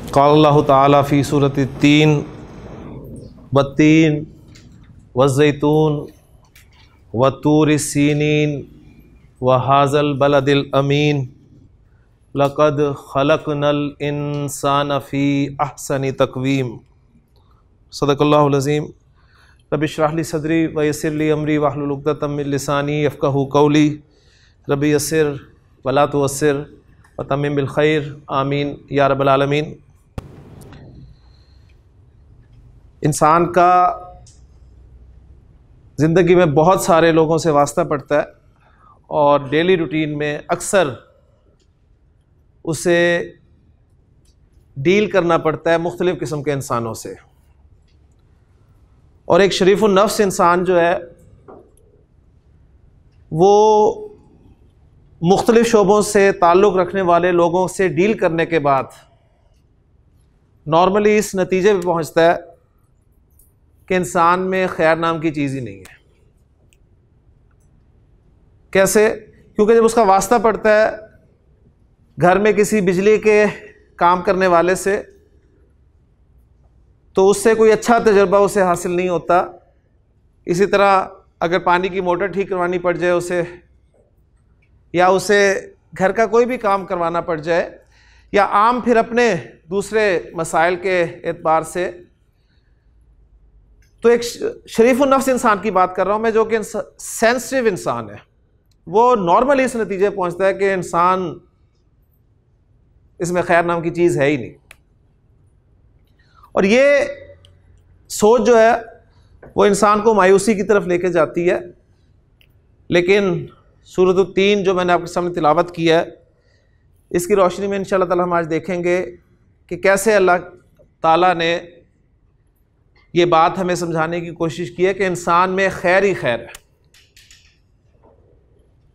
क़ाल अल्लाहु ताला फ़ी सूरत तीन वत्तीन वज़्ज़ैतून वतूर सीनीन वहाज़ल बलदिल अमीन लक़द ख़लक़नल इंसान फ़ी अहसनि तक़वीम। सदक़ल्लाहुल अज़ीम। रब्बि इश्रह ली सदरी व यस्सिर ली अमरी वहलुल उक़दतम मिन लिसानी यफ़क़हू क़ौली। रब्बि यस्सिर वला तुअस्सिर व तम्मिम बिल खैर आमीन या रब्बल आलमीन। इंसान का ज़िंदगी में बहुत सारे लोगों से वास्ता पड़ता है और डेली रूटीन में अक्सर उसे डील करना पड़ता है मुख्तलिफ़ किस्म के इंसानों से। और एक शरीफुन नफ्स इंसान जो है वो मुख्तलिफ़ शोबों से ताल्लुक़ रखने वाले लोगों से डील करने के बाद नॉर्मली इस नतीजे पे पहुंचता है कि इंसान में खैर नाम की चीज़ ही नहीं है। कैसे? क्योंकि जब उसका वास्ता पड़ता है घर में किसी बिजली के काम करने वाले से तो उससे कोई अच्छा तजुर्बा उसे हासिल नहीं होता। इसी तरह अगर पानी की मोटर ठीक करवानी पड़ जाए उसे, या उसे घर का कोई भी काम करवाना पड़ जाए, या आम फिर अपने दूसरे मसाइल के एतबार से, तो एक शरीफुन नफ्स इंसान की बात कर रहा हूँ मैं, जो कि सेंसिटिव इंसान है, वो नॉर्मली इस नतीजे पहुँचता है कि इंसान इसमें खैर नाम की चीज़ है ही नहीं। और ये सोच जो है वो इंसान को मायूसी की तरफ लेके जाती है। लेकिन सूरत तीन जो मैंने आपके सामने तिलावत किया है, इसकी रोशनी में इंशाअल्लाह ताला हम आज देखेंगे कि कैसे अल्लाह ताला ने ये बात हमें समझाने की कोशिश की है कि इंसान में खैर ही खैर है।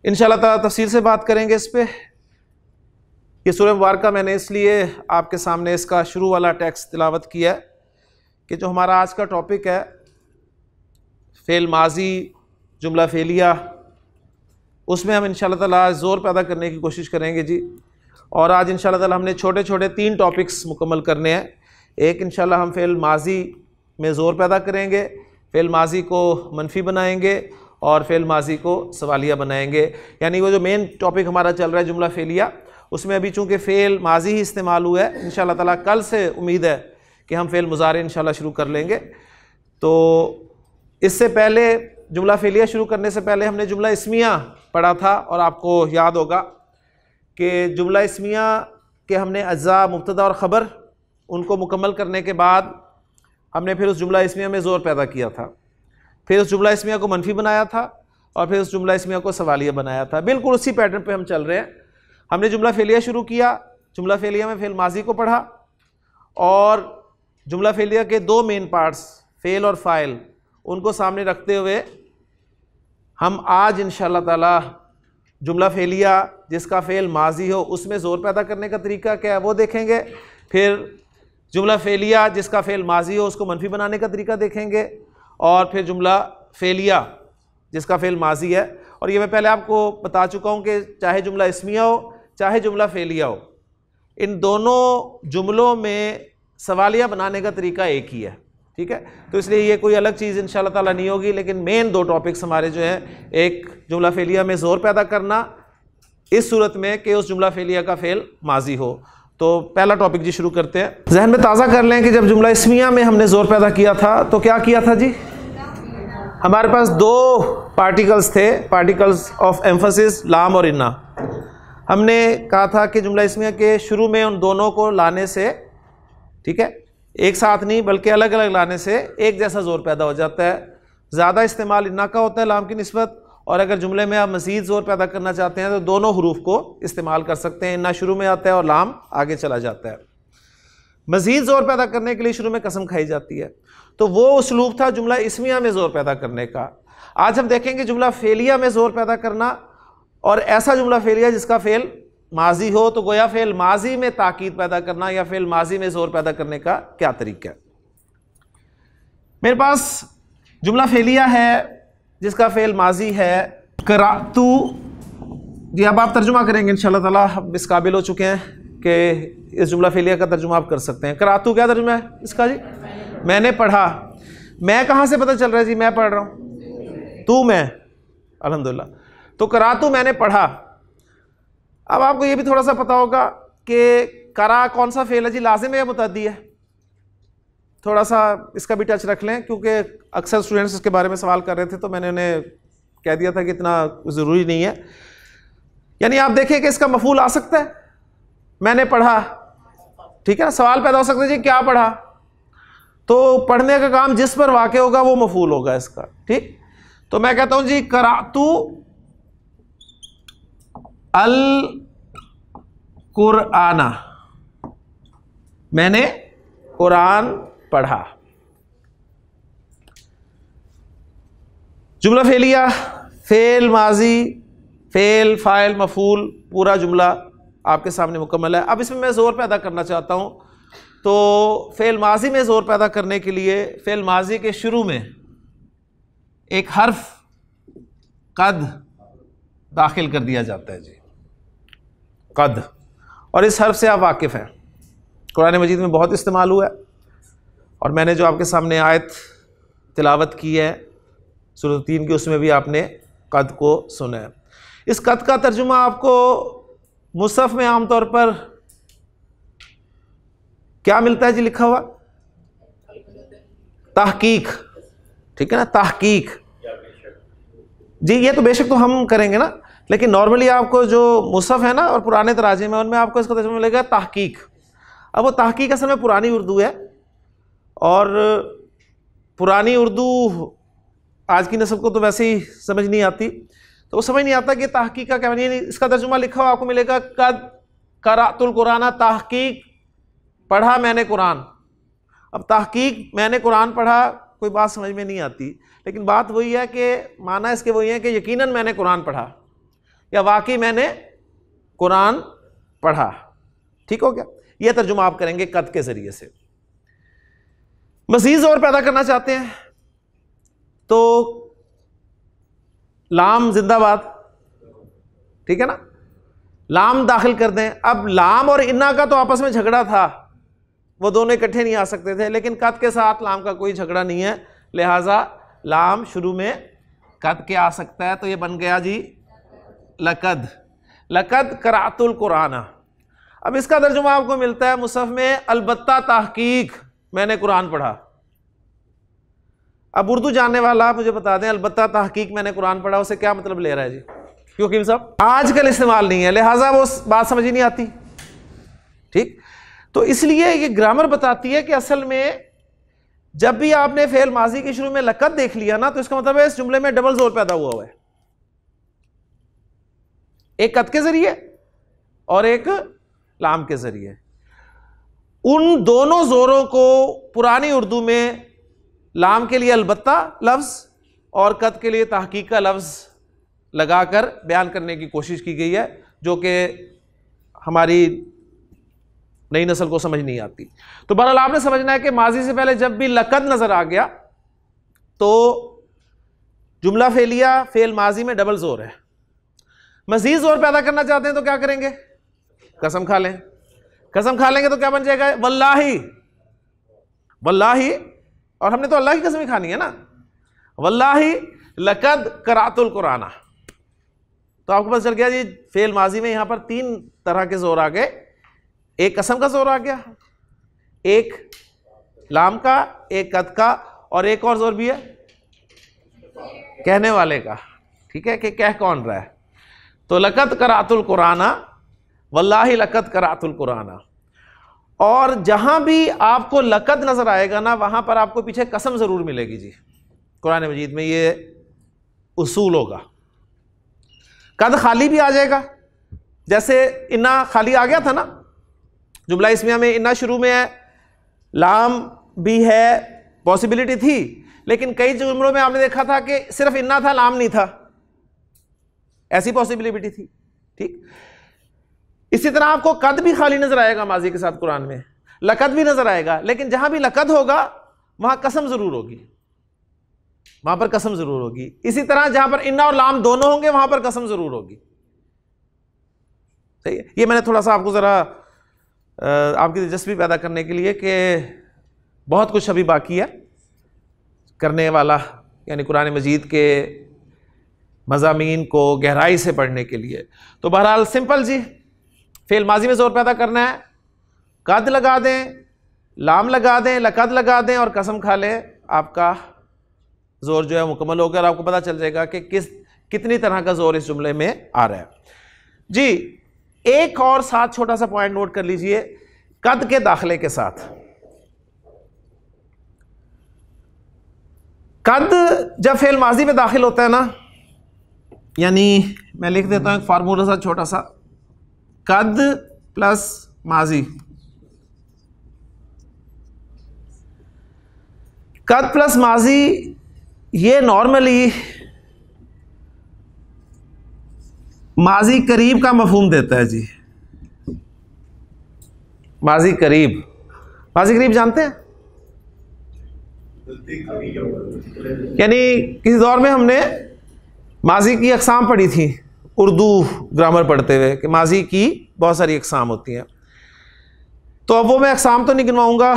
इंशाअल्लाह ताला तफसील से बात करेंगे इस पर। ये सूरह मुबारका मैंने इसलिए आपके सामने इसका शुरू वाला टेक्स्ट तिलावत किया है कि जो हमारा आज का टॉपिक है फ़ेल माजी जुमला फ़ेलिया, उसमें हम इंशाअल्लाह ताला ज़ोर पैदा करने की कोशिश करेंगे जी। और आज इंशाअल्लाह ताला हमने छोटे छोटे 3 टॉपिक्स मुकम्मल करने हैं। एक इंशाअल्लाह हम फ़ेल माजी में ज़ोर पैदा करेंगे, फ़ेल माजी को मनफी बनाएंगे और फ़ेल माजी को सवालिया बनाएंगे। यानी वो जो मेन टॉपिक हमारा चल रहा है जुमला फ़ेलिया, उसमें अभी चूँकि फ़ेल माजी ही इस्तेमाल हुआ है, इंशाअल्लाह ताला कल से उम्मीद है कि हम फ़ेल मुज़ारे इंशाअल्लाह शुरू कर लेंगे। तो इससे पहले जुमला फ़ेलिया शुरू करने से पहले हमने जुमला इस्मिया पढ़ा था और आपको याद होगा कि जुमला इस्मिया के हमने अज्जा मुब्तदा और ख़बर उनको मुकम्मल करने के बाद हमने फिर उस जुमला इस्मिया में ज़ोर पैदा किया था, फिर उस जुमला इस्मिया को मनफी बनाया था और फिर उस जुमला इस्मिया को सवालिया बनाया था। बिल्कुल उसी पैटर्न पे हम चल रहे हैं। हमने जुमला फ़ेलिया शुरू किया, जुमला फ़ेलिया में फ़ेल माजी को पढ़ा और जुमला फ़ेलिया के 2 मेन पार्ट्स फ़ेल और फ़ाइल उनको सामने रखते हुए हम आज इंशाअल्लाह ताला जुमला फ़ेलिया जिसका फ़ेल माजी हो उसमें ज़ोर पैदा करने का तरीका क्या है वो देखेंगे। फिर जुमला फ़ेलिया जिसका फ़ेल माजी हो उसको मनफी बनाने का तरीका देखेंगे और फिर जुमला फ़ेलिया जिसका फ़ेल माजी है। और ये मैं पहले आपको बता चुका हूँ कि चाहे जुमला इस्मिया हो चाहे जुमला फ़ेलिया हो, इन दोनों जुमलों में सवालिया बनाने का तरीका एक ही है। ठीक है, तो इसलिए ये कोई अलग चीज़ इंशाअल्लाह ताला नहीं होगी। लेकिन मेन 2 टॉपिक्स हमारे जो हैं, एक जुमला फ़ेलिया में ज़ोर पैदा करना इस सूरत में कि उस जुमला फ़ेलिया का फ़ेल माजी हो। तो पहला टॉपिक जी शुरू करते हैं। जहन में ताज़ा कर लें कि जब जुमला इस्मिया में हमने ज़ोर पैदा किया था तो क्या किया था जी? हमारे पास 2 पार्टिकल्स थे, पार्टिकल्स ऑफ एम्फसिस लाम और इन्ना। हमने कहा था कि जुमला इस्मिया के शुरू में उन दोनों को लाने से, ठीक है, एक साथ नहीं बल्कि अलग अलग लाने से एक जैसा ज़ोर पैदा हो जाता है। ज़्यादा इस्तेमाल इन्ना का होता है लाम की निस्बत, और अगर जुमले में आप मज़ीद ज़ोर पैदा करना चाहते हैं तो दोनों हरूफ को इस्तेमाल कर सकते हैं। इन्ना शुरू में आता है और लाम आगे चला जाता है। मज़ीद ज़ोर पैदा करने के लिए शुरू में कसम खाई जाती है। तो वो उसलूब था जुमला इस्मिया में ज़ोर पैदा करने का। आज हम देखेंगे जुमला फ़ेलिया में ज़ोर पैदा करना, और ऐसा जुमला फ़ेलिया जिसका फ़ेल माजी हो, तो गोया फ़ेल माजी में ताकीद पैदा करना या फ़ेल माजी में ज़ोर पैदा करने का क्या तरीका है। मेरे पास जुमला फ़ेलिया है जिसका फ़ेल माजी है करातू। जी अब आप तर्जुमा करेंगे इंशाअल्लाह ताला, हम इस काबिल हो चुके हैं कि इस जुमला फेलिया का तर्जुमा आप कर सकते हैं। करातू क्या तर्जुमा है इसका जी? मैंने पढ़ा। मैं कहाँ से पता चल रहा है जी? मैं पढ़ रहा हूँ, तू मैं, अल्हम्दुलिल्लाह। तो करातू मैंने पढ़ा। अब आपको ये भी थोड़ा सा पता होगा कि करा कौन सा फेल है जी? लाजिम है या मुतअद्दी है? थोड़ा सा इसका भी टच रख लें, क्योंकि अक्सर स्टूडेंट्स इसके बारे में सवाल कर रहे थे, तो मैंने उन्हें कह दिया था कि इतना ज़रूरी नहीं है। यानी आप देखें कि इसका मफूल आ सकता है, मैंने पढ़ा, ठीक है ना। सवाल पैदा हो सकता है जी क्या पढ़ा, तो पढ़ने का काम जिस पर वाक़ होगा वो मफूल होगा इसका, ठीक। तो मैं कहता हूं जी करातू अल कुरआना, मैंने कुरान पढ़ा। जुमला फेलिया, फेल माजी, फेल फाइल मफूल, पूरा जुमला आपके सामने मुकम्मल है। अब इसमें मैं जोर पैदा करना चाहता हूं, तो फेल माजी में जोर पैदा करने के लिए फेल माजी के शुरू में एक हर्फ कद दाखिल कर दिया जाता है जी, कद। और इस हर्फ से आप वाकिफ़ हैं, कुरान मजीद में बहुत इस्तेमाल हुआ है, और मैंने जो आपके सामने आयत तिलावत की है सूरत 3 की, उसमें भी आपने कद को सुना है। इस कद का तर्जुमा आपको मुसहफ में आमतौर पर क्या मिलता है जी लिखा हुआ? तहकीक, ठीक है ना, तहकीक जी। ये तो बेशक तो हम करेंगे ना, लेकिन नॉर्मली आपको जो मुसहफ है ना और पुराने तराजे में, उनमें आपको इसका तर्जुमा मिलेगा तहकीक। अब वो तहकीक असल में पुरानी उर्दू है, और पुरानी उर्दू आज की नस्ल को तो वैसे ही समझ नहीं आती, तो वो समझ नहीं आता कि तहकीक का क्या मानी। इसका तर्जुमा लिखा हुआ आपको मिलेगा कद करातुल कुराना, तहकीक पढ़ा मैंने कुरान। अब तहकीक मैंने कुरान पढ़ा, कोई बात समझ में नहीं आती, लेकिन बात वही है कि माना इसके वही है कि यकीनन मैंने कुरान पढ़ा, या वाकई मैंने कुरान पढ़ा, ठीक हो गया। यह तर्जुमा आप करेंगे कद के जरिए से। मज़ीद और पैदा करना चाहते हैं तो लाम जिंदाबाद, ठीक है ना, लाम दाखिल कर दें। अब लाम और इन्ना का तो आपस में झगड़ा था, वो दोनों इकट्ठे नहीं आ सकते थे, लेकिन कद के साथ लाम का कोई झगड़ा नहीं है, लिहाजा लाम शुरू में कद के आ सकता है। तो ये बन गया जी लकद, लकद करातुल कुराना। अब इसका तर्जुमा आपको मिलता है मुसहफ में अलबत्ता तहकीक मैंने कुरान पढ़ा। अब उर्दू जानने वाला मुझे बता दें, अलबत्ता तहकीक मैंने कुरान पढ़ा, उसे क्या मतलब ले रहा है जी? क्योंकि साहब आजकल इस्तेमाल नहीं है, लिहाजा वो बात समझ ही नहीं आती, ठीक। तो इसलिए ये ग्रामर बताती है कि असल में जब भी आपने फेल माजी के शुरू में लकद देख लिया ना, तो इसका मतलब है इस जुमले में डबल जोर पैदा हुआ है, एक कद के जरिए और एक लाम के जरिए। उन दोनों जोरों को पुरानी उर्दू में लाम के लिए अलबत्ता लफ्ज और कद के लिए तहकीक का लफ्ज लगाकर बयान करने की कोशिश की गई है, जो कि हमारी नई नस्ल को समझ नहीं आती। तो बहरहाल आपने समझना है कि माजी से पहले जब भी लकद नजर आ गया तो जुमला फेलिया फेल माजी में डबल जोर है। मजीद जोर पैदा करना चाहते हैं तो क्या करेंगे? कसम खा लें। कसम खा लेंगे तो क्या बन जाएगा? वल्लाही, वल्लाही। और हमने तो अल्लाह की कसम ही खानी है ना, वल्लाही लकद करातुल कुराना। तो आपको पता चल गया जी फेल माजी में यहां पर 3 तरह के जोर आ गए। एक कसम का जोर आ गया, एक लाम का, एक कद का, और एक और जोर भी है कहने वाले का, ठीक है, कि कह कौन रहा है। तो लकद करातुल कुराना, वल्लाही लकद करातुल कुराना। और जहां भी आपको लकद नजर आएगा ना, वहां पर आपको पीछे कसम जरूर मिलेगी जी। कुरान मजीद में ये उसूल होगा। कद खाली भी आ जाएगा, जैसे इन्ना खाली आ गया था ना जुमला इस्मिया में, इन्ना शुरू में है, लाम भी है, पॉसिबिलिटी थी, लेकिन कई जुमलों में आपने देखा था कि सिर्फ इन्ना था, लाम नहीं था, ऐसी पॉसिबिलिटी थी, ठीक। इसी तरह आपको कद भी खाली नजर आएगा माजी के साथ, कुरान में लकद भी नजर आएगा, लेकिन जहां भी लकद होगा वहां कसम जरूर होगी, वहां पर कसम जरूर होगी। इसी तरह जहां पर इन्ना और लाम दोनों होंगे वहां पर कसम जरूर होगी, सही है। ये मैंने थोड़ा सा आपको जरा आपकी दिलचस्पी पैदा करने के लिए कि बहुत कुछ अभी बाकी है करने वाला, यानी कुरान मजीद के मज़ामीन को गहराई से पढ़ने के लिए। तो बहरहाल सिंपल जी, फेल माजी में ज़ोर पैदा करना है, कद लगा दें, लाम लगा दें, लकद लगा दें और कसम खा लें, आपका ज़ोर जो है मुकम्मल हो गया और आपको पता चल जाएगा कि कितनी तरह का ज़ोर इस जुमले में आ रहा है जी। एक और साथ छोटा सा पॉइंट नोट कर लीजिए, कद के दाखिले के साथ। कद जब फेल माजी में दाखिल होता है ना, यानी मैं लिख देता हूं एक फार्मूला सा छोटा सा, कद प्लस माजी। कद प्लस माजी ये नॉर्मली माजी करीब का मफहूम देता है जी। माजी करीब, माजी करीब जानते हैं, यानी किसी दौर में हमने माजी की अक़साम पढ़ी थी उर्दू ग्रामर पढ़ते हुए कि माजी की बहुत सारी अक़साम होती हैं। तो अब वो मैं अक़साम तो नहीं गिनवाऊंगा,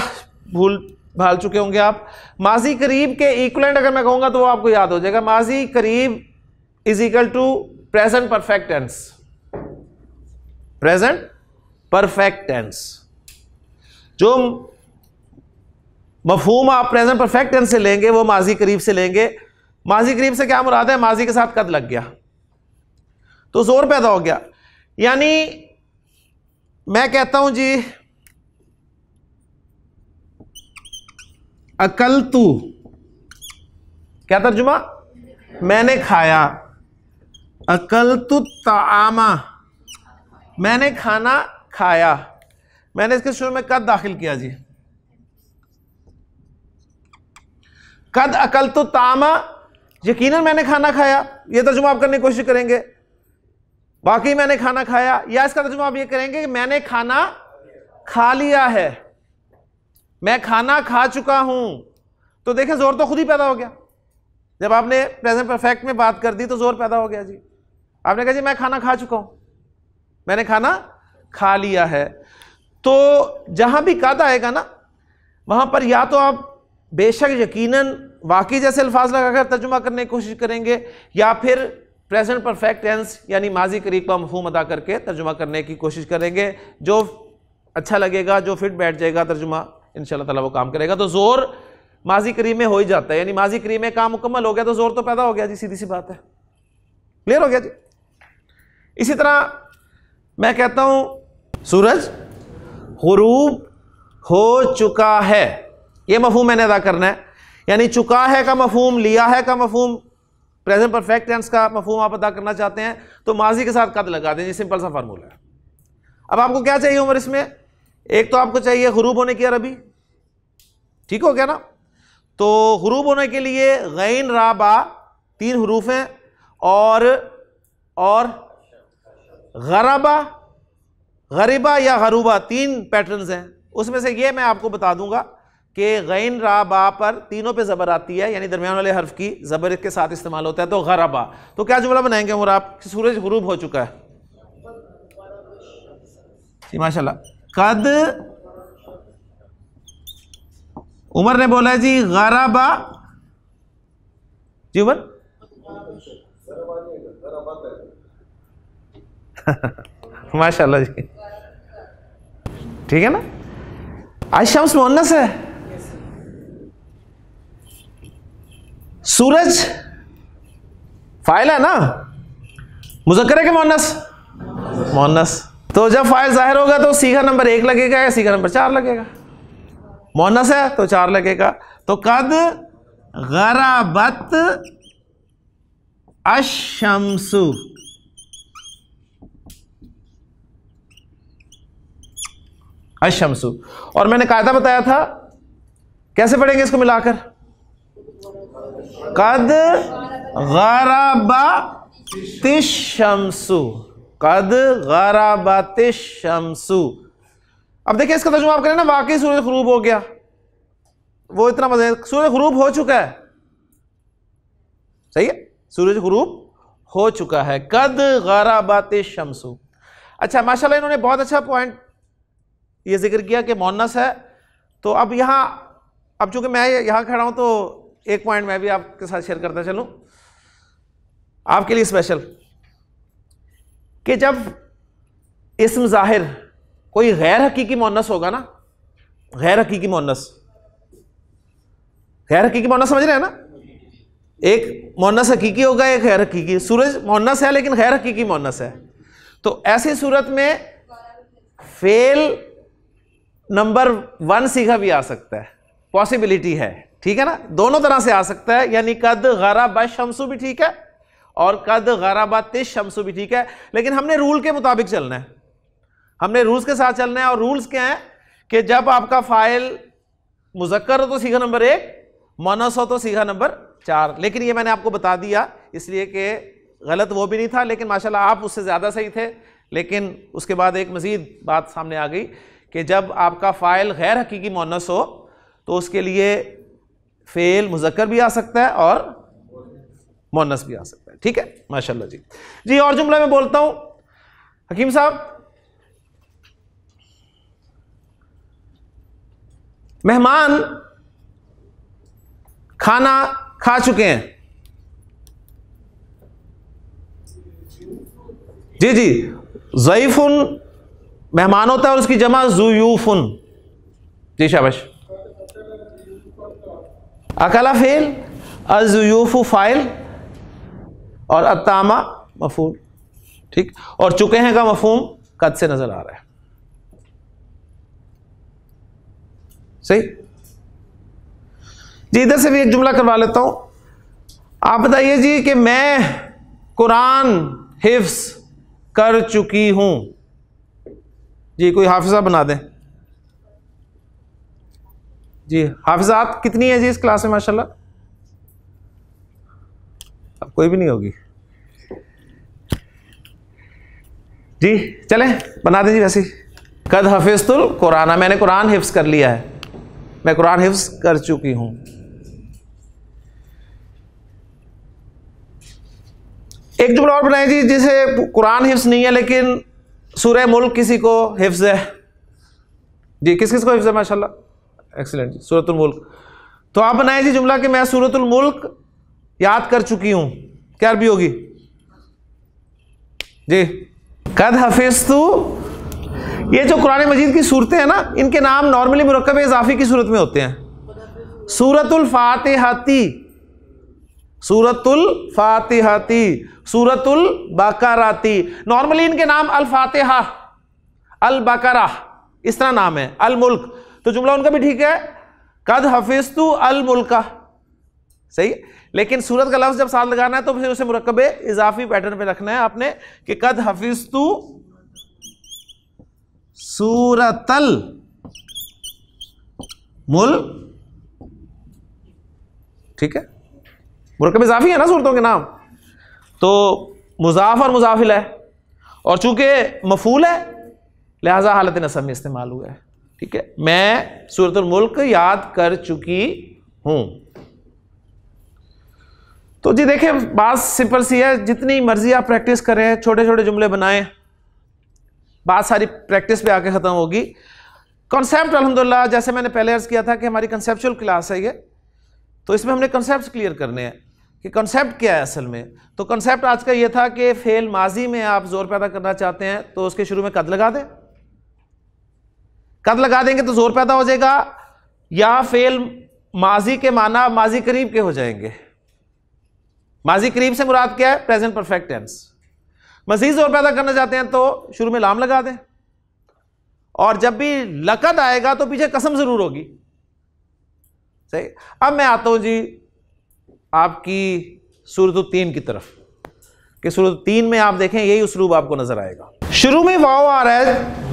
भूल भाल चुके होंगे आप। माजी करीब के इक्वलेंट अगर मैं कहूँगा तो वो आपको याद हो जाएगा। माजी करीब is equal to present perfect tense. Present perfect tense, जो मफहूम आप प्रेजेंट परफेक्ट टेंस से लेंगे वो माजी करीब से लेंगे। माजी करीब से क्या मुराद है? माजी के साथ कद लग गया तो जोर पैदा हो गया। यानी मैं कहता हूं जी, अकल तू, क्या तर्जुमा? मैंने खाया। अकल तू तामा, मैंने खाना खाया। मैंने इसके शुरू में कद दाखिल किया जी, कद अकल तो तामा, यकीनन मैंने खाना खाया। यह तर्जुमा आप करने की कोशिश करेंगे, वाकई मैंने खाना खाया। या इसका तर्जुमा आप ये करेंगे कि मैंने खाना खा लिया है, मैं खाना खा चुका हूं। तो देखें जोर तो खुद ही पैदा हो गया। जब आपने प्रेजेंट परफेक्ट में बात कर दी तो जोर पैदा हो गया जी। आपने कहा जी मैं खाना खा चुका हूं, मैंने खाना खा लिया है। तो जहां भी कद आएगा ना, वहां पर या तो आप बेशक यकीनन वाकई जैसे अल्फाज लगाकर तर्जुमा करने की कोशिश करेंगे, या फिर प्रेजेंट परफेक्ट टेंस यानी माजी करीब का मफहूम अदा करके तर्जुमा करने की कोशिश करेंगे। जो अच्छा लगेगा, जो फिट बैठ जाएगा तर्जुमा, इंशाल्लाह ताला वो काम करेगा। तो जोर माजी करीब में हो ही जाता है, यानी माजी करीब में काम मुकम्मल हो गया तो जोर तो पैदा हो गया जी, सीधी सी बात है। क्लियर हो गया जी। इसी तरह मैं कहता हूं सूरज गुरूब हो चुका है, यह मफहूम मैंने अदा करना है। यानी चुका है का मफहूम, लिया है का मफहूम, प्रेजेंट परफेक्ट टेंस का मफहूम आप अदा करना चाहते हैं तो माजी के साथ कद लगा दें। सिंपल सा फार्मूला है। अब आपको क्या चाहिए उमर इसमें? एक तो आपको चाहिए गुरूब होने की अरबी, ठीक हो गया ना। तो गुरूब होने के लिए गैन रा बा 3 हरूफ हैं, और गरबा, गरीबा या गरूबा 3 पैटर्न्स हैं। उसमें से ये मैं आपको बता दूंगा कि गैन रा बा पर तीनों पे ज़बर आती है, यानी दरमियान वाले हर्फ की ज़बर के साथ इस्तेमाल होता है। तो गरबा, तो क्या जुमला बनाएंगे और आप? सूरज गुरूब हो चुका है जी, माशाल्लाह। कद, उमर ने बोला जी गरबा जी, उमर माशाल्लाह जी, ठीक है ना। आज शम्स मुअन्नस है, सूरज फाइल है ना, मुज़क्कर है कि मुअन्नस? मुअन्नस। तो जब फाइल जाहिर होगा तो सीगा नंबर 1 लगेगा या सीगा नंबर 4 लगेगा? मुअन्नस है तो 4 लगेगा। तो कद गरबत अश-शम्सु, अश-शम्सु। और मैंने कायदा बताया था, कैसे पढ़ेंगे इसको मिलाकर? कद गरबतिश-शम्सु, कद गरबतिश-शम्सु। अब देखिए इसका तर्जुमा आप करें ना, वाकई सूरज गुरूब हो गया, वो इतना मजा, सूरज गुरूब हो चुका है, सही है, सूरज गुरूब हो चुका है। कद गरबतिश-शम्सु। अच्छा माशाल्लाह, इन्होंने बहुत अच्छा पॉइंट ये जिक्र किया कि मोन्नस है। तो अब यहाँ, अब चूंकि मैं यहाँ खड़ा हूँ तो एक पॉइंट मैं भी आपके साथ शेयर करता चलूँ आपके लिए स्पेशल, कि जब इस्म ज़ाहिर कोई गैर हकीकी मोन्नस होगा ना, गैर हकीकी मोन्नस, गैर हकीकी मोन्नस समझ रहे हैं ना, एक मोन्नस हकीकी होगा, एक गैर हकीकी। सूरज मोन्नस है लेकिन गैर हकीकी मोन्नस है, तो ऐसी सूरत में फेल नंबर 1 सीखा भी आ सकता है, पॉसिबिलिटी है, ठीक है ना, दोनों तरह से आ सकता है। यानी कद गरब शम्सु भी ठीक है और कद गरबत शम्सु भी ठीक है, लेकिन हमने रूल के मुताबिक चलना है, हमने रूल्स के साथ चलना है। और रूल्स क्या है कि जब आपका फाइल मुज़क्कर हो तो सीखा नंबर 1, मोनस हो तो सीखा नंबर 4। लेकिन ये मैंने आपको बता दिया इसलिए कि गलत वो भी नहीं था, लेकिन माशाल्लाह आप उससे ज़्यादा सही थे। लेकिन उसके बाद एक मज़ीद बात सामने आ गई कि जब आपका फ़ाइल गैर हकीकी मोनस हो तो उसके लिए फ़ेल मुज़क्कर भी आ सकता है और मोनस भी आ सकता है, ठीक है, माशाल्लाह जी। जी और जुमला में बोलता हूँ, हकीम साहब, मेहमान खाना खा चुके हैं। जी जी, ज़ईफुन मेहमान होता है और उसकी जमा ज़ुयूफुन। जी शाबाश। अकला फेल, अज़ुयूफु फाइल और अत्तामा मफूल, ठीक। और चुके हैं का मफहूम कद से नजर आ रहा है, सही जी। इधर से भी एक जुमला करवा लेता हूं। आप बताइए जी कि मैं कुरान हिफ्स कर चुकी हूं। जी कोई हाफिजा बना दें। जी हाफिजात कितनी है जी इस क्लास में माशाल्लाह? अब कोई भी नहीं होगी जी, चलें बना दें जी। वैसे कद हफिज़तुल कुरान, मैंने कुरान हिफ्स कर लिया है, मैं कुरान हिफ्स कर चुकी हूं। एक जुमला और बनाए जी जिसे कुरान हिफ्स नहीं है लेकिन सूरह मुल्क किसी को हिफ्स है। जी किस किस को हिफ्स है माशाल्लाह? एक्सीलेंट जी, सूरतुल मुल्क। तो आप बनाए जी जुमला कि मैं सूरतुल मुल्क याद कर चुकी हूं। क्या अरबी होगी जी? कद हफिज़तु। ये जो कुरान मजीद की सूरतें हैं ना, इनके नाम नॉर्मली मुरक्कब इजाफी की सूरत में होते हैं। सूरतुल फातिहाती, सूरतुल फातिहाती, सूरतुल बकराती। नॉर्मली इनके नाम अल फातिहा, अल बकरा इस तरह नाम है, अल मुल्क। तो जुमला उनका भी ठीक है, कद हफिज़तु अल मुल्का, सही। लेकिन सूरत का लफ्ज जब साथ लगाना है तो फिर उसे मुरक्कब इजाफी पैटर्न पे रखना है आपने कि कद हफिज़तु सूरतल मुल्क, ठीक है। मुरक्कब इजाफी है ना सूरतों के नाम, तो मुजाफ और मुजाफिल है, और चूंकि मफूल है लिहाजा हालत नसब में इस्तेमाल हुआ है, ठीक है। मैं सूरतुल मुल्क याद कर चुकी हूं। तो जी देखें बात सिंपल सी है, जितनी मर्जी आप प्रैक्टिस करें, छोटे छोटे जुमले बनाएं, बात सारी प्रैक्टिस पे आके खत्म होगी। कॉन्सेप्ट अल्हम्दुलिल्लाह जैसे मैंने पहले अर्ज किया था कि हमारी कंसेप्चुअल क्लास है ये, तो इसमें हमने कॉन्सेप्ट क्लियर करने हैं कि कॉन्सेप्ट क्या है असल में। तो कॉन्सेप्ट आज का ये था कि फेल माजी में आप जोर पैदा करना चाहते हैं तो उसके शुरू में कद लगा दें। कद लगा देंगे तो जोर पैदा हो जाएगा, या फेल माजी के माना माजी करीब के हो जाएंगे। माजी करीब से मुराद क्या है? Present perfect tense. मजीद जोर पैदा करना चाहते हैं तो शुरू में लाम लगा दें, और जब भी लकद आएगा तो पीछे कसम जरूर होगी, सही। अब मैं आता हूं जी आपकी सूरत 3 की तरफ, कि सूरत 3 में आप देखें यही उसलूब आपको नजर आएगा। शुरू में वाव आ रहा है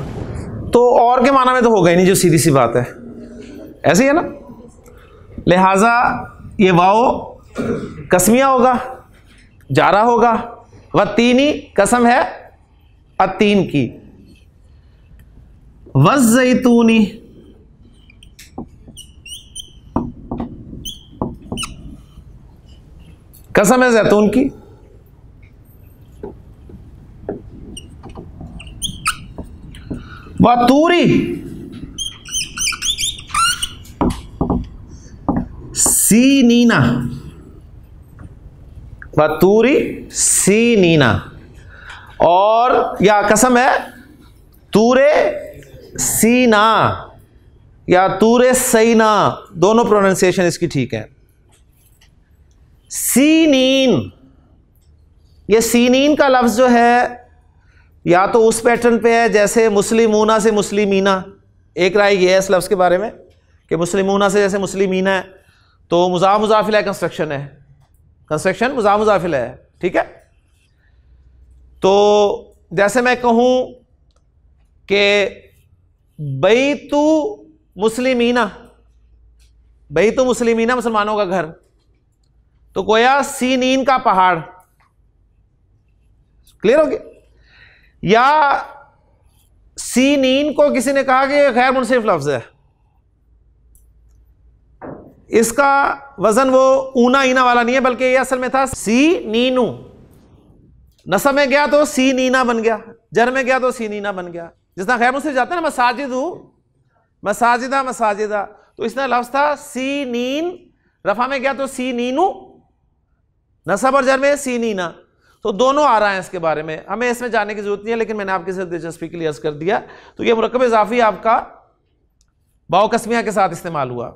तो और के माना में तो होगा ही नहीं, जो सीधी सी बात है, ऐसे ही है ना। लिहाजा ये वाव कसमिया होगा, जारा होगा। वत्तीनी कसम है अत्तीन की। वज़्ज़ैतूनी कसम है जैतून की। वतूरी सीनीना, वतूरी सीनीना, और या कसम है तूरे सीना या तूरे सईना, दोनों प्रोनाउंसिएशन इसकी ठीक है। सीनीन, ये सीनीन का लफ्ज जो है या तो उस पैटर्न पे है जैसे मुस्लिमूना से मुस्लिमीना, एक राय ये है इस लफ्ज के बारे में कि मुस्लिमूना से जैसे मुस्लिमीना है तो मुज़ाफ मुज़ाफ इलैह कंस्ट्रक्शन है, कंस्ट्रक्शन मुज़ाफ मुज़ाफ इलैह है, ठीक है। तो जैसे मैं कहूं कि बैतु मुस्लिमीना, बैतु मुस्लिमीना मुसलमानों का घर, तो गोया सीनीन का पहाड़, क्लियर हो गया। या सीनीन को किसी ने कहा कि गैर मुनसिफ लफ्ज है, इसका वजन वो ऊना ईना वाला नहीं है बल्कि ये असल में था सी नीनू, नसब में गया तो सी नीना बन गया, जर में गया तो सी नीना बन गया। जिस तरह गैर मुनसिफ जाता है ना मसाजिदु मसाजिदा मसाजिदा, तो इसने लफ्ज था सी नीन, रफा में गया तो सी नीनू, नसब और जर में सी नीना, तो दोनों आ रहा है इसके बारे में, हमें इसमें जाने की जरूरत नहीं है, लेकिन मैंने आपके साथ दिलचस्पी के लिए अर्ज कर दिया। तो ये मुरक्कब इजाफी आपका बाओ कस्मिया के साथ इस्तेमाल हुआ।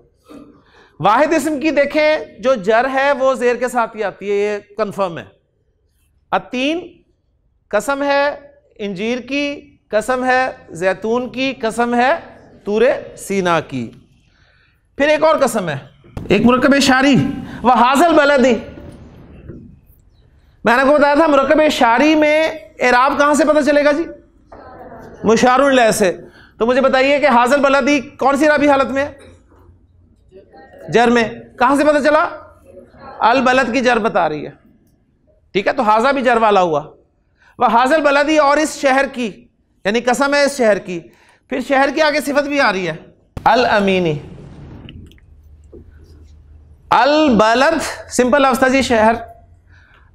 वाहिद इस्म की देखें जो जर है वो जेर के साथ ही आती है, ये कंफर्म है। अतीन कसम है इंजीर की, कसम है जैतून की, कसम है तूरे सीना की। फिर एक और कसम है, एक मुरक्कब इशारी, वह हाजल बलदी। मैंने आपको बताया था मुरक्कब इशारी में एराब कहां से पता चलेगा जी, मुशारुन इलैह से। तो मुझे बताइए कि हाजल बलदी कौन सी राबी हालत में है, जर में, कहां से पता चला, अल बलद की जर बता रही है, ठीक है। तो हाजा भी जर वाला हुआ, वह हाजल बलदी, और इस शहर की, यानी कसम है इस शहर की। फिर शहर की आगे सिफत भी आ रही है, अल अमीनी। अल बलद सिंपल लफ्ज था जी शहर,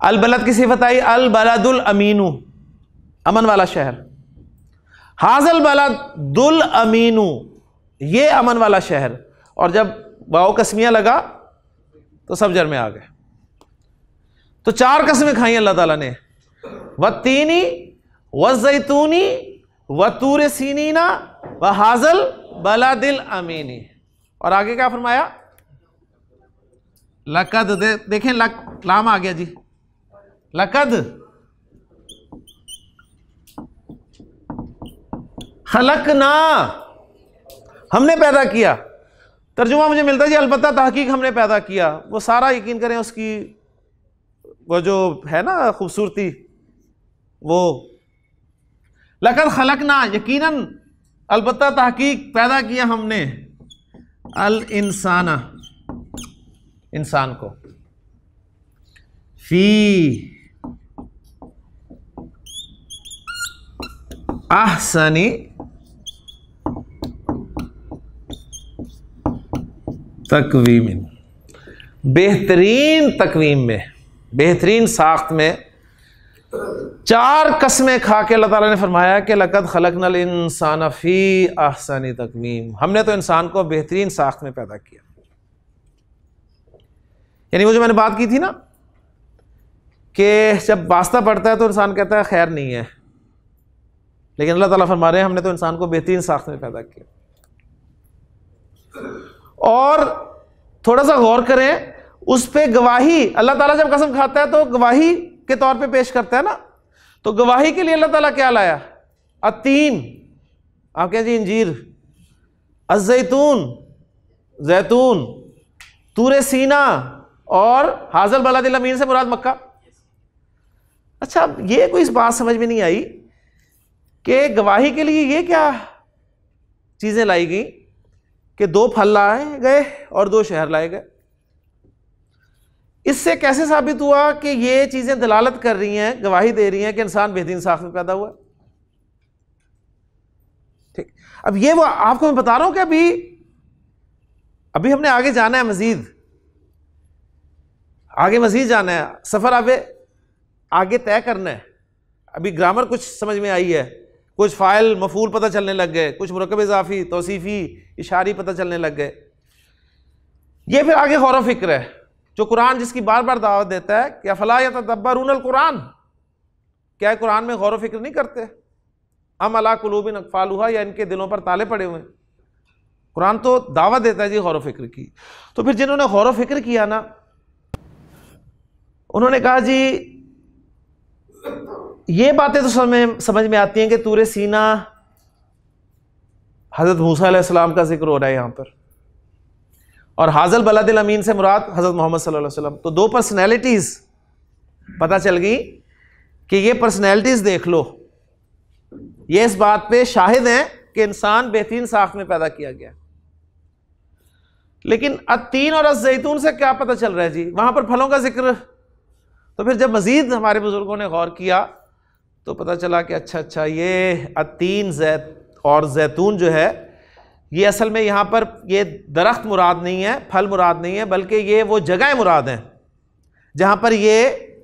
अल बलद की सिफत आई अल बलदुल अमीनु, अमन वाला शहर। हाजल बलदुल अमीनु, ये अमन वाला शहर, और जब वाओ कस्मिया लगा तो सब जर में आ गए। तो चार कस्में खाई अल्लाह ताला ने, वत्तीनी वज़ैतूनी वतूर सीनीना व हाजल बलदिल अमीनी। और आगे क्या फरमाया, लकद, देखें लाम आ गया जी, लकद खलकना, हमने पैदा किया। तर्जुमा मुझे मिलता है जी अलबत्ता तहकीक हमने पैदा किया, वो सारा यकीन करें उसकी वो जो है ना खूबसूरती, वो लकद खलकना, यकीनन अलबत्ता तहकीक पैदा किया हमने, अल इंसाना, इंसान को, फी अहसनी तकवीम, बेहतरीन तकवीम में, बेहतरीन साख्त में। चार कस्में खा के अल्लाह ताला ने फरमाया कि लक़द खलक़नल इंसान फी अहसनी तकवीम, हमने तो इंसान को बेहतरीन साख्त में पैदा किया। यानी वो जो मैंने बात की थी ना कि जब वास्ता पड़ता है तो इंसान कहता है खैर नहीं है, लेकिन अल्लाह ताला फरमा रहे हैं हमने तो इंसान को बेहतरीन साख्त में पैदा किया। और थोड़ा सा गौर करें उस पे गवाही, अल्लाह ताला जब कसम खाता है तो गवाही के तौर पे पेश करता है ना, तो गवाही के लिए अल्लाह ताला क्या लाया, अतीन, आप क्या जी इंजीर, अज़ैतून जैतून, तूरे सीना, और हाजल बलदिल अमीन से मुराद मक्का। अच्छा, ये कोई इस बात समझ में नहीं आई कि गवाही के लिए ये क्या चीजें लाई गई कि दो फल लाए गए और दो शहर लाए गए। इससे कैसे साबित हुआ कि ये चीजें दलालत कर रही हैं, गवाही दे रही हैं कि इंसान बेहतरीन साख्त में पैदा हुआ। ठीक, अब ये वो आपको मैं बता रहा हूं कि अभी हमने आगे जाना है, आगे मजीद जाना है, सफर आगे तय करना है। अभी ग्रामर कुछ समझ में आई है, कुछ फाइल मफूल पता चलने लग गए, कुछ मुरक्कब इजाफी तौसीफी इशारी पता चलने लग गए। ये फिर आगे गौर व फिक्र है, जो कुरान जिसकी बार बार दावत देता है कि अफला यतदब्बरून कुरान, क्या कुरान में गौर व फिक्र नहीं करते? अम अला कुलूबिन अक़फ़ालुहा, या इनके दिलों पर ताले पड़े हुए हैं। कुरान तो दावत देता है जी गौर व फिक्र की। तो फिर जिन्होंने गौर व फिक्र किया ना, उन्होंने कहा जी ये बातें तो समझ में आती हैं कि तूरे सीना हज़रत मूसा अलैहिस्सलाम का जिक्र हो रहा है यहाँ पर, और हाज़ल बलदिल अमीन से मुराद हज़रत मोहम्मद सल्लल्लाहु अलैहि वसल्लम। तो दो पर्सनैलिटीज़ पता चल गई कि ये पर्सनैलिटीज़ देख लो, ये इस बात पे शाहिद हैं कि इंसान बेहतरीन साख में पैदा किया गया। लेकिन अत्तीन और अज़्ज़ैतून से क्या पता चल रहा है जी? वहाँ पर फलों का जिक्र। तो फिर जब मज़ीद हमारे बुज़ुर्गों ने गौर किया तो पता चला कि अच्छा ये अत्तीन और जैतून जो है, ये असल में यहाँ पर ये दरख्त मुराद नहीं है, फल मुराद नहीं है, बल्कि ये वो जगह मुराद हैं जहाँ पर ये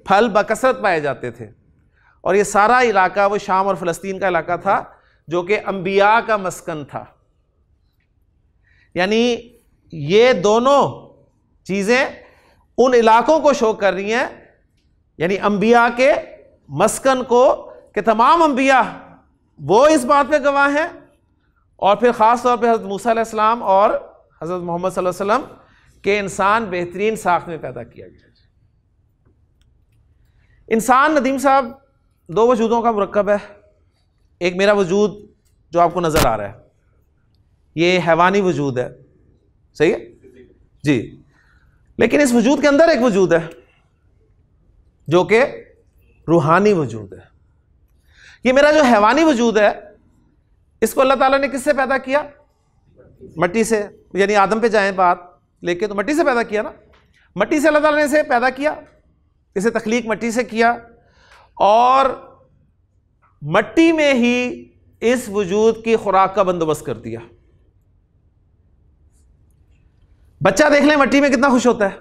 फल बकसरत पाए जाते थे। और ये सारा इलाका वो शाम और फ़लस्तीन का इलाका था जो कि अंबिया का मस्कन था। यानी ये दोनों चीज़ें उन इलाकों को शो कर रही हैं, यानी अंबिया के मस्कन को, कि तमाम अंबिया वो इस बात पे गवाह हैं, और फिर ख़ास तौर पे हज़रत मूसा अलैहिस्सलाम और हज़रत मोहम्मद सल्लल्लाहु अलैहि वसल्लम के इंसान बेहतरीन साख में पैदा किया गया। इंसान नदीम साहब दो वजूदों का मुरक्कब है। एक मेरा वजूद जो आपको नज़र आ रहा है, ये हैवानी वजूद है, सही है जी। लेकिन इस वजूद के अंदर एक वजूद है जो कि रूहानी वजूद है। ये मेरा जो हैवानी वजूद है, इसको अल्लाह ताला ने किससे पैदा किया? मट्टी से। यानी आदम पे जाएं बात लेके, तो मट्टी से पैदा किया ना। मट्टी से अल्लाह ताला ने इसे पैदा किया, इसे तख्लीक मट्टी से किया, और मट्टी में ही इस वजूद की खुराक का बंदोबस्त कर दिया। बच्चा देख लें मट्टी में कितना खुश होता है।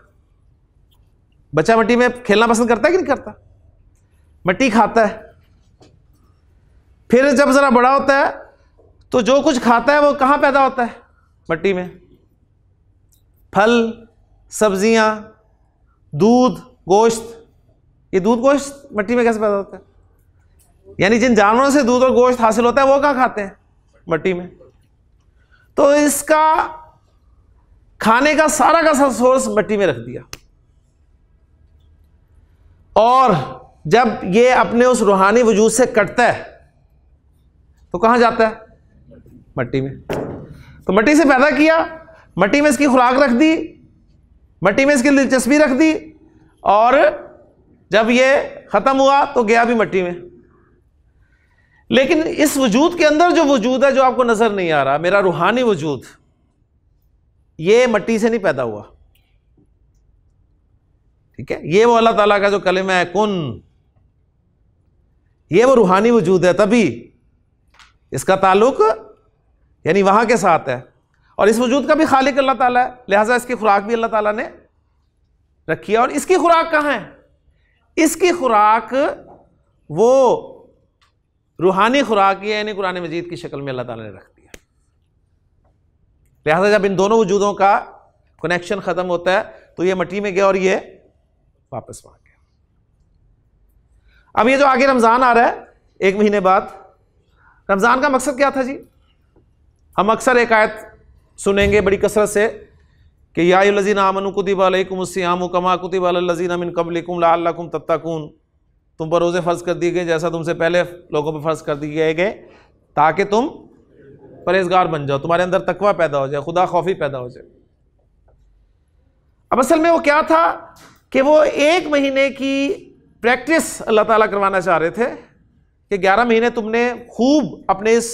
बच्चा मट्टी में खेलना पसंद करता है कि नहीं करता? मट्टी खाता है। फिर जब जरा बड़ा होता है तो जो कुछ खाता है वो कहाँ पैदा होता है? मट्टी में। फल, सब्जियां, दूध, गोश्त। ये दूध गोश्त मट्टी में कैसे पैदा होता है? यानी जिन जानवरों से दूध और गोश्त हासिल होता है वो कहाँ खाते हैं? मट्टी में। तो इसका खाने का सारा सोर्स मट्टी में रख दिया, और जब ये अपने उस रूहानी वजूद से कटता है तो कहां जाता है? मट्टी में। तो मट्टी से पैदा किया, मट्टी में इसकी खुराक रख दी, मट्टी में इसकी दिलचस्पी रख दी, और जब ये खत्म हुआ तो गया भी मट्टी में। लेकिन इस वजूद के अंदर जो वजूद है, जो आपको नजर नहीं आ रहा, मेरा रूहानी वजूद, ये मट्टी से नहीं पैदा हुआ। ठीक है, ये वो अल्लाह ताला का जो कलिमा है कुन, ये वो रूहानी वजूद है, तभी इसका ताल्लुक यानी वहां के साथ है। और इस वजूद का भी खालिक अल्लाह ताला है, लिहाजा इसकी खुराक भी अल्लाह ताला ने रखी है। और इसकी खुराक कहां है? इसकी खुराक वो रूहानी खुराक ही है, यानी कुरान मजीद की शक्ल में अल्लाह ताला ने रख दिया। लिहाजा जब इन दोनों वजूदों का कनेक्शन खत्म होता है तो ये मट्टी में गया और ये वापस वहां गया। अब ये जो आगे रमजान आ रहा है, एक महीने बाद, रमजान का मकसद क्या था जी? हम अक्सर एक आयत सुनेंगे बड़ी कसरत से कि या अय्युहल्लज़ीना आमनू कुतिबा अलैकुमुस्सियामु कमा कुतिबा अलल्लज़ीना मिन क़ब्लिकुम लअल्लकुम तत्तकून। तुम पर रोज़े फ़र्ज़ कर दिए गए जैसा तुमसे पहले लोगों पर फ़र्ज़ कर दिए गए, ताकि तुम परहेज़गार बन जाओ, तुम्हारे अंदर तकवा पैदा हो जाए, खुदा खौफी पैदा हो जाए। अब असल में वो क्या था कि वो एक महीने की प्रैक्टिस अल्लाह ताला करवाना चाह रहे थे कि 11 महीने तुमने खूब अपने इस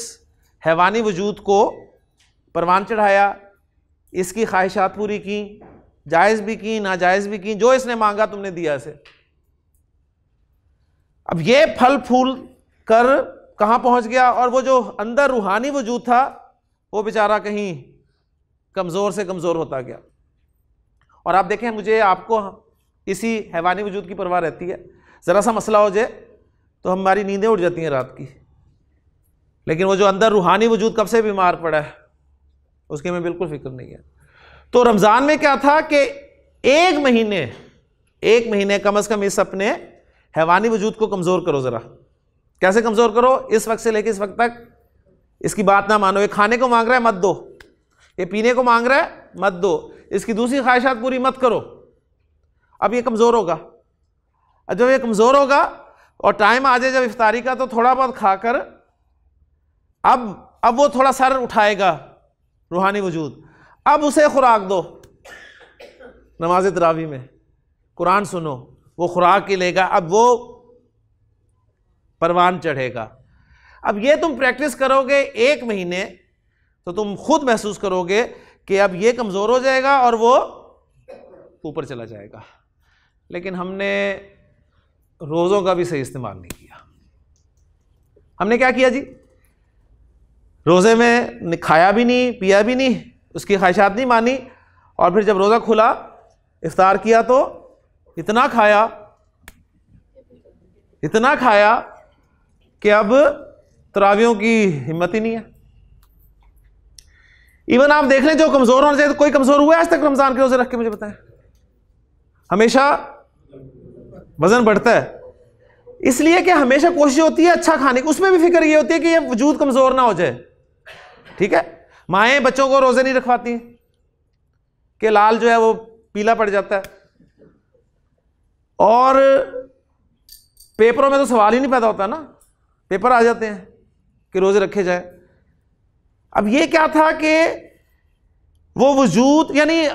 हैवानी वजूद को परवान चढ़ाया, इसकी ख्वाहिशात पूरी की, जायज़ भी की, नाजायज़ भी की, जो इसने मांगा तुमने दिया इसे। अब ये फल फूल कर कहाँ पहुँच गया, और वो जो अंदर रूहानी वजूद था वो बेचारा कहीं कमज़ोर से कमज़ोर होता गया। और आप देखें, मुझे आपको इसी हैवानी वजूद की परवाह रहती है। ज़रा सा मसला हो जाए तो हमारी नींदें उड़ जाती हैं रात की, लेकिन वो जो अंदर रूहानी वजूद कब से बीमार पड़ा है उसकी हमें बिल्कुल फिक्र नहीं है। तो रमजान में क्या था कि एक महीने कम से कम इस अपने हैवानी वजूद को कमजोर करो। जरा कैसे कमजोर करो? इस वक्त से लेकर इस वक्त तक इसकी बात ना मानो। ये खाने को मांग रहा है, मत दो। ये पीने को मांग रहा है, मत दो। इसकी दूसरी ख्वाहिशात पूरी मत करो। अब ये कमजोर होगा। जब ये कमजोर होगा और टाइम आ जाए जब इफ्तारी का, तो थोड़ा बहुत खाकर अब वो थोड़ा सर उठाएगा रूहानी वजूद। अब उसे खुराक दो। नमाज तरावी में कुरान सुनो, वो खुराक ही लेगा, अब वो परवान चढ़ेगा। अब ये तुम प्रैक्टिस करोगे एक महीने, तो तुम खुद महसूस करोगे कि अब ये कमज़ोर हो जाएगा और वो ऊपर चला जाएगा। लेकिन हमने रोज़ों का भी सही इस्तेमाल नहीं किया। हमने क्या किया जी? रोज़े में खाया भी नहीं, पिया भी नहीं, उसकी ख्वाहिशात नहीं मानी, और फिर जब रोज़ा खुला, इफ्तार किया तो इतना खाया कि अब तरावियों की हिम्मत ही नहीं है। इवन आप देख लें, जो कमज़ोर होना चाहिए, तो कोई कमज़ोर हुआ है आज तक रमज़ान के रोज़े रख के? मुझे बताएं। हमेशा वज़न बढ़ता है, इसलिए कि हमेशा कोशिश होती है अच्छा खाने की। उसमें भी फिक्र ये होती है कि ये वजूद कमज़ोर ना हो जाए। ठीक है, माएँ बच्चों को रोज़े नहीं रखवाती कि लाल जो है वो पीला पड़ जाता है, और पेपरों में तो सवाल ही नहीं पैदा होता ना, पेपर आ जाते हैं कि रोज़े रखे जाए। अब ये क्या था कि वो वजूद, यानी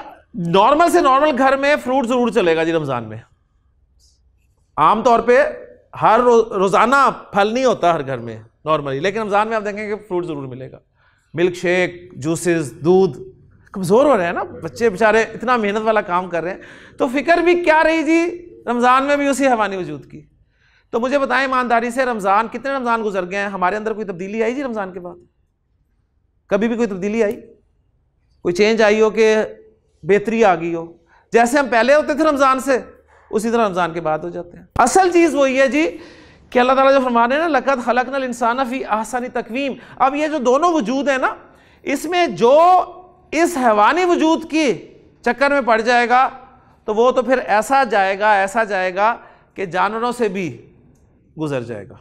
नॉर्मल से नॉर्मल घर में फ्रूट ज़रूर चलेगा जी रमज़ान में। आम तौर पे हर रोज़ाना फल नहीं होता हर घर में नॉर्मली, लेकिन रमज़ान में आप देखेंगे कि फ्रूट ज़रूर मिलेगा। मिल्क शेक, जूसेस, दूध। कमज़ोर हो रहे हैं ना बच्चे बेचारे, इतना मेहनत वाला काम कर रहे हैं, तो फिक्र भी क्या रही जी रमज़ान में भी उसी हैवानी वजूद की। तो मुझे बताएं ईमानदारी से, रमज़ान कितने रमज़ान गुजर गए हैं, हमारे अंदर कोई तब्दीली आई जी रमज़ान के बाद? कभी भी कोई तब्दीली आई, कोई चेंज आई हो कि बेहतरी आ गई हो? जैसे हम पहले होते थे रमज़ान से, उसी तरह रमज़ान के बाद हो जाते हैं। असल चीज़ वही है जी कि अल्लाह ताला जो फरमा रहे हैं ना, लक़द खलक़नल इंसाना फ़ी अहसनी तक़वीम। अब ये जो दोनों वजूद है ना, इसमें जो इस हैवानी वजूद की चक्कर में पड़ जाएगा, तो वो तो फिर ऐसा जाएगा कि जानवरों से भी गुजर जाएगा।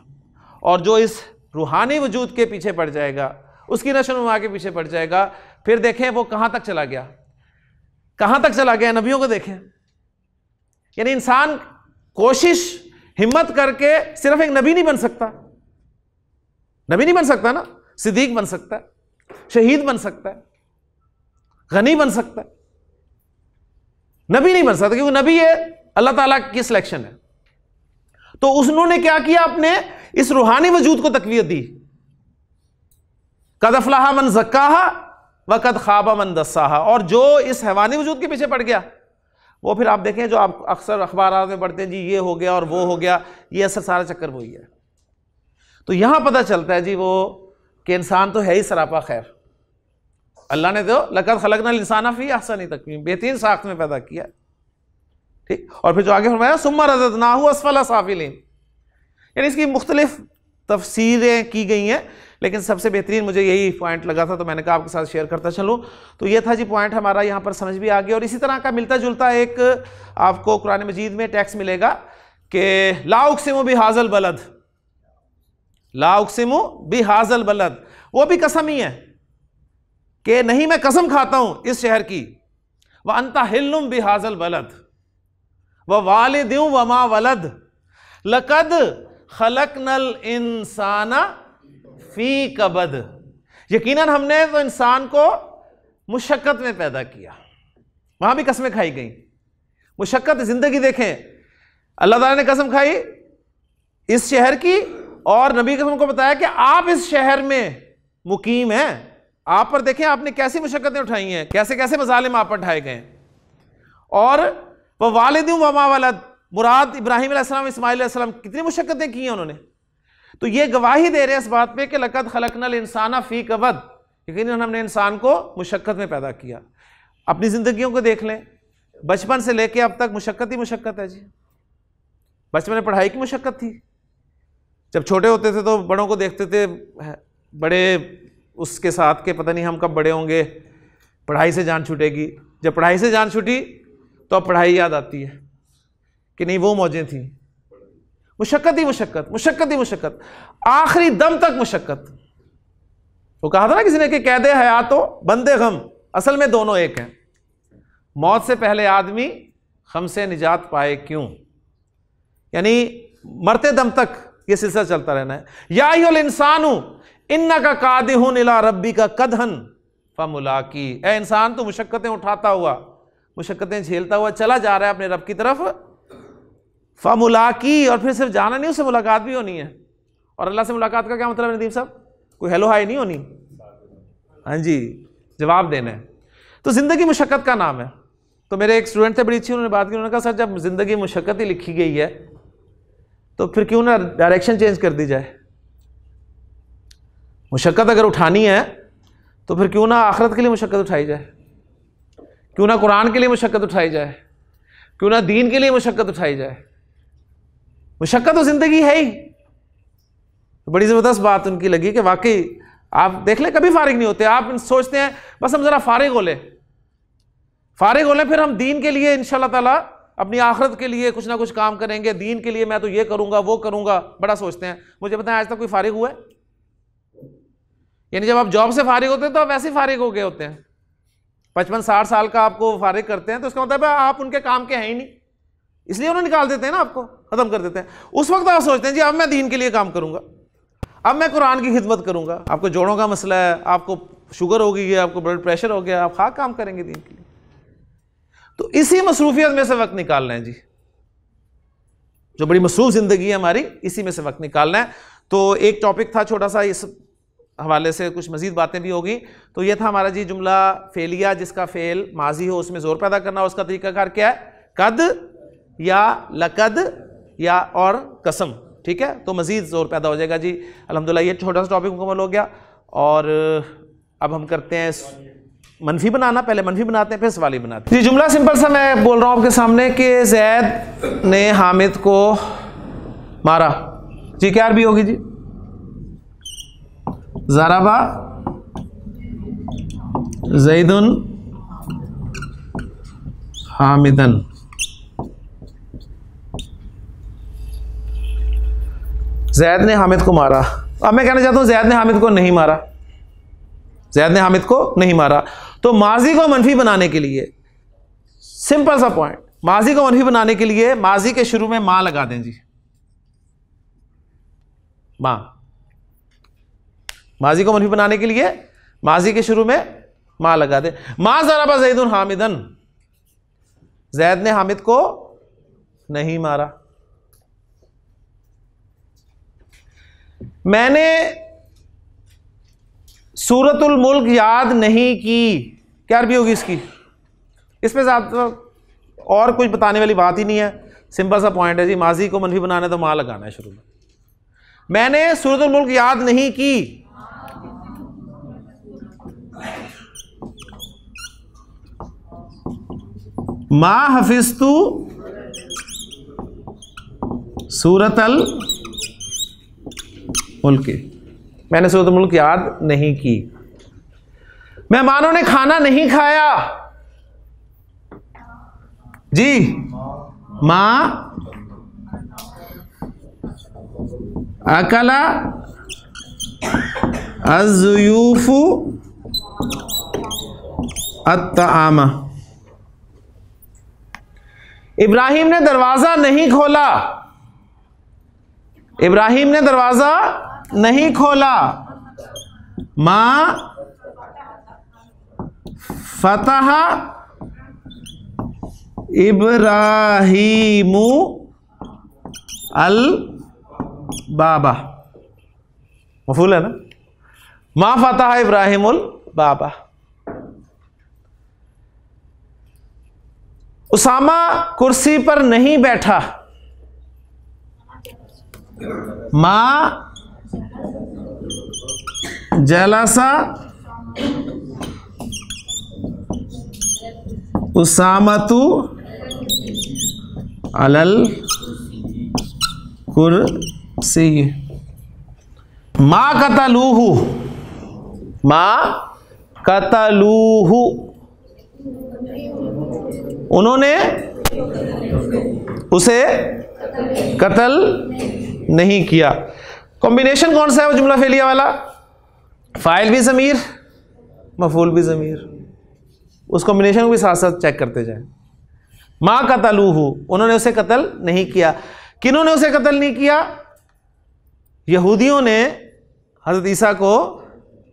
और जो इस रूहानी वजूद के पीछे पड़ जाएगा, उसकी नशोनुमा के पीछे पड़ जाएगा, फिर देखें वो कहाँ तक चला गया, कहाँ तक चला गया। नबियों को देखें, यानी इंसान कोशिश हिम्मत करके सिर्फ एक नबी नहीं बन सकता। नबी नहीं बन सकता ना, सिद्दीक बन सकता है, शहीद बन सकता है, गनी बन सकता है, नबी नहीं बन सकता, क्योंकि नबी ये अल्लाह ताला की सिलेक्शन है। तो उन्होंने क्या किया, अपने इस रूहानी वजूद को तकवीयत दी। कद अफलाहा मन ज़क्काहा व कद खाबा मन दस्साहा। और जो इस हैवानी वजूद के पीछे पड़ गया, वो फिर आप देखें, जो आप अक्सर अखबार में पढ़ते हैं जी, ये हो गया और वो हो गया, ये असर सारा चक्कर वही है। तो यहां पता चलता है जी वो कि इंसान तो है ही सरापा खैर। अल्लाह ने तो लक़द खलक़नल इंसाना फ़ी अहसनी तक़वीम, बेहतरीन साख्त में पैदा किया। ठीक, और फिर जो आगे फरमाया सुम्मा रददनाहु अस्फला साफिलीन, यानी इसकी मुख्तलिफ तफसीरें की गई हैं, लेकिन सबसे बेहतरीन मुझे यही पॉइंट लगा था, तो मैंने कहा आपके साथ शेयर करता चलूँ। तो ये था जी पॉइंट हमारा, यहाँ पर समझ भी आ गया। और इसी तरह का मिलता जुलता एक आपको कुरान मजीद में टेक्स्ट मिलेगा कि ला उक़सिमु बिहाज़ल बलद, ला उक़सिमु बिहाज़ल बलद, वो भी कसम ही है कि नहीं, मैं कसम खाता हूँ इस शहर की। व अंता हिल्लुम बिहाज़ल बलद व वालिदिन व मा वलद लक़द खलक़नल इंसाना फी कबद, यकीनन हमने तो इंसान को मुशक्कत में पैदा किया। वहां भी कसमें खाई गई, मुशक्कत जिंदगी देखें, अल्लाह ताला ने कसम खाई इस शहर की, और नबी कसम को बताया कि आप इस शहर में मुकीम हैं, आप पर देखें आपने कैसी मुशक्कतें उठाई हैं, कैसे कैसे मजालिम आप पर ढाए गए। और वह वालिदिन व मा वलद, मुराद इब्राहिम अलैहिस्सलाम, इस्माइल अलैहिस्सलाम, कितनी मुशक्कतें की हैं उन्होंने। तो ये गवाही दे रहे हैं इस बात पे कि लक़द खलक़नल इंसाना फ़ी कबद, यकीनन हमने इंसान को मुशक्कत में पैदा किया। अपनी ज़िंदगियों को देख लें, बचपन से लेके अब तक मुशक्कत ही मुशक्कत है जी। बचपन में पढ़ाई की मुशक्कत थी, जब छोटे होते थे तो बड़ों को देखते थे बड़े उसके साथ के पता नहीं हम कब बड़े होंगे, पढ़ाई से जान छूटेगी। जब पढ़ाई से जान छूटी तो अब पढ़ाई याद आती है कि नहीं वो मौजें थी। मुशक्कत ही मुशक्कत, मुशक्कत ही मुशक्कत, आखिरी दम तक मुशक्कत। वो कहा था ना किसी ने कि कैदे हयातो बंदे गम, असल में दोनों एक हैं। मौत से पहले आदमी गम से निजात पाए क्यों, यानी मरते दम तक ये सिलसिला चलता रहना है। या अय्युहल इंसानु इन्नका कादिहुन इला रब्बिका कदहन फमुलाकी, ए इंसान तो मुशक्कतें उठाता हुआ, मुशक्कतें झेलता हुआ चला जा रहा है अपने रब की तरफ। फमुलाकी, और फिर सिर्फ जाना नहीं, उससे मुलाकात भी होनी है। और अल्लाह से मुलाकात का क्या मतलब है नदीम साहब? कोई हेलो हाय नहीं होनी, हाँ जी, जवाब देना है। तो जिंदगी मुशक्कत का नाम है। तो मेरे एक स्टूडेंट थे, बड़ी अच्छी उन्होंने बात की। उन्होंने कहा सर जब जिंदगी मुशक्कत ही लिखी गई है तो फिर क्यों ना डायरेक्शन चेंज कर दी जाए। मुशक्कत अगर उठानी है तो फिर क्यों ना आखिरत के लिए मुशक्कत उठाई जाए, क्यों ना कुरान के लिए मुशक्कत उठाई जाए, क्यों ना दीन के लिए मुशक्कत उठाई जाए। मुशक्कत तो जिंदगी है ही। तो बड़ी ज़बरदस्त बात उनकी लगी कि वाकई आप देख लें कभी फारिग नहीं होते। आप सोचते हैं बस हम ज़रा फारिग हो लें, फारिग हो लें, फिर हम दीन के लिए इंशाअल्लाह ताला अपनी आखिरत के लिए कुछ ना कुछ काम करेंगे, दीन के लिए मैं तो ये करूँगा वो करूँगा, बड़ा सोचते हैं। मुझे पता है आज तक कोई फारिग हुआ है? यानी जब आप जॉब से फारिग होते हैं तो आप वैसे ही फारिग हो गए होते हैं। 55-60 साल का आपको फारिग करते हैं तो इसका मतलब है आप उनके काम के हैं ही नहीं, इसलिए उन्हें निकाल देते हैं ना, आपको खत्म कर देते हैं। उस वक्त आप सोचते हैं जी अब मैं दीन के लिए काम करूंगा, अब मैं कुरान की खिदमत करूंगा। आपको जोड़ों का मसला है, आपको शुगर हो गई है, आपको ब्लड प्रेशर हो गया, आप खाक काम करेंगे दीन के लिए। तो इसी मसरूफियत में से वक्त निकालना है जी, जो बड़ी मसरूफ जिंदगी है हमारी, इसी में से वक्त निकालना है। तो एक टॉपिक था छोटा सा, इस हवाले से कुछ मजीद बातें भी होगी। तो ये था हमारा जी जुमला फेलिया, जिसका फेल माजी हो उसमें जोर पैदा करना। उसका तरीकाकार क्या है? कद या लकद या और कसम, ठीक है। तो मजीद जोर पैदा हो जाएगा जी। अल्हम्दुलिल्लाह ये छोटा सा टॉपिक मुकम्मल हो गया। और अब हम करते हैं मनफी बनाना। पहले मनफी बनाते हैं फिर सवाली बनाते हैं जी। जुमला सिंपल सा मैं बोल रहा हूँ आपके सामने कि जैद ने हामिद को मारा जी। क्या अरबी होगी जी? ज़रबा ज़ैदुन हामिदन। जैद ने हामिद को मारा। अब मैं कहना चाहता हूं जैद ने हामिद को नहीं मारा, जैद ने हामिद को नहीं मारा। तो माजी को मनफी बनाने के लिए सिंपल सा पॉइंट, माजी को मनफी बनाने के लिए माजी के शुरू में मां लगा दें जी। मां, माजी को मनफी बनाने के लिए माजी के शुरू में मां लगा दें। मां ज़रबा ज़ैदुन हामिदन, जैद ने हामिद को नहीं मारा। मैंने सूरतुल मुल्क याद नहीं की। क्या अरबी होगी इसकी? इसमें ज़्यादा और कुछ बताने वाली बात ही नहीं है, सिंपल सा पॉइंट है जी। माजी को मनफी बनाना है तो मां लगाना है शुरू में। मैंने सूरतुल मुल्क याद नहीं की। मा हफिज़तु सूरतल मुल्क, मैंने सूरतुल मुल्क याद नहीं की। मेहमानों ने खाना नहीं खाया जी। मां अकला अज़्ज़ुयूफ़ु अत्तआमा। इब्राहिम ने दरवाजा नहीं खोला, इब्राहिम ने दरवाजा नहीं खोला। मां फतह इब्राहीमु अल बाबा। मफूल है ना? मां फतह इब्राहीमुल बाबा। उसामा कुर्सी पर नहीं बैठा। मां जलसा उसामतु अलल कुर्सी। मां कतलूहु, मां कतलूहु उन्होंने उसे कत्ल नहीं किया। कॉम्बिनेशन कौन सा है वो जुमला फेलिया वाला? फाइल भी ज़मीर, मफूल भी ज़मीर। उस कॉम्बिनेशन को भी साथ साथ चेक करते जाएं। मा कतलूहु, उन्होंने उसे कत्ल नहीं किया। किन्होंने उसे कत्ल नहीं किया? यहूदियों ने हज़रत ईसा को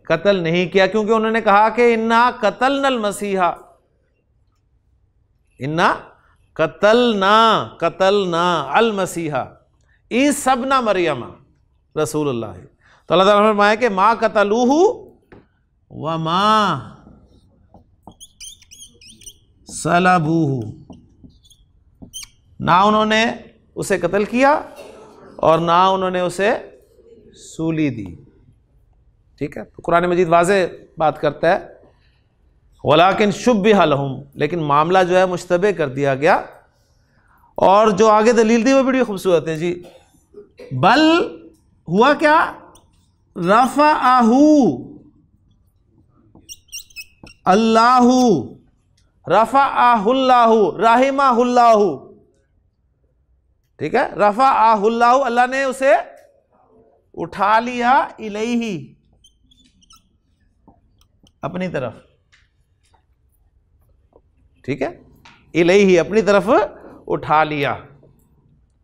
कत्ल नहीं किया, क्योंकि उन्होंने कहा कि इन्ना कतलनल मसीहा, इन्ना कतलना अल मसीहा ईसब्ना मरियम रसूलुल्लाह। तो अल्लाह ताला ने फरमाया कि मा कतलूहु व मा सलबूहु, ना उन्होंने उसे कत्ल किया और ना उन्होंने उसे सूली दी। ठीक है, तो कुरान मजीद वाज़े बात करता है वलाकिन शुब्बिह लहुम, लेकिन मामला जो है मुश्तबे कर दिया गया। और जो आगे दलील दी वो बड़ी खूबसूरत है जी। बल हुआ क्या? रफ़अहू अल्लाहु, रफ़अहुल्लाहु, रहिमहुल्लाहु। ठीक है, रफ़अहुल्लाहु, अल्लाह ने उसे उठा लिया, इलैही, अपनी तरफ। ठीक है, इलैही, अपनी तरफ उठा लिया।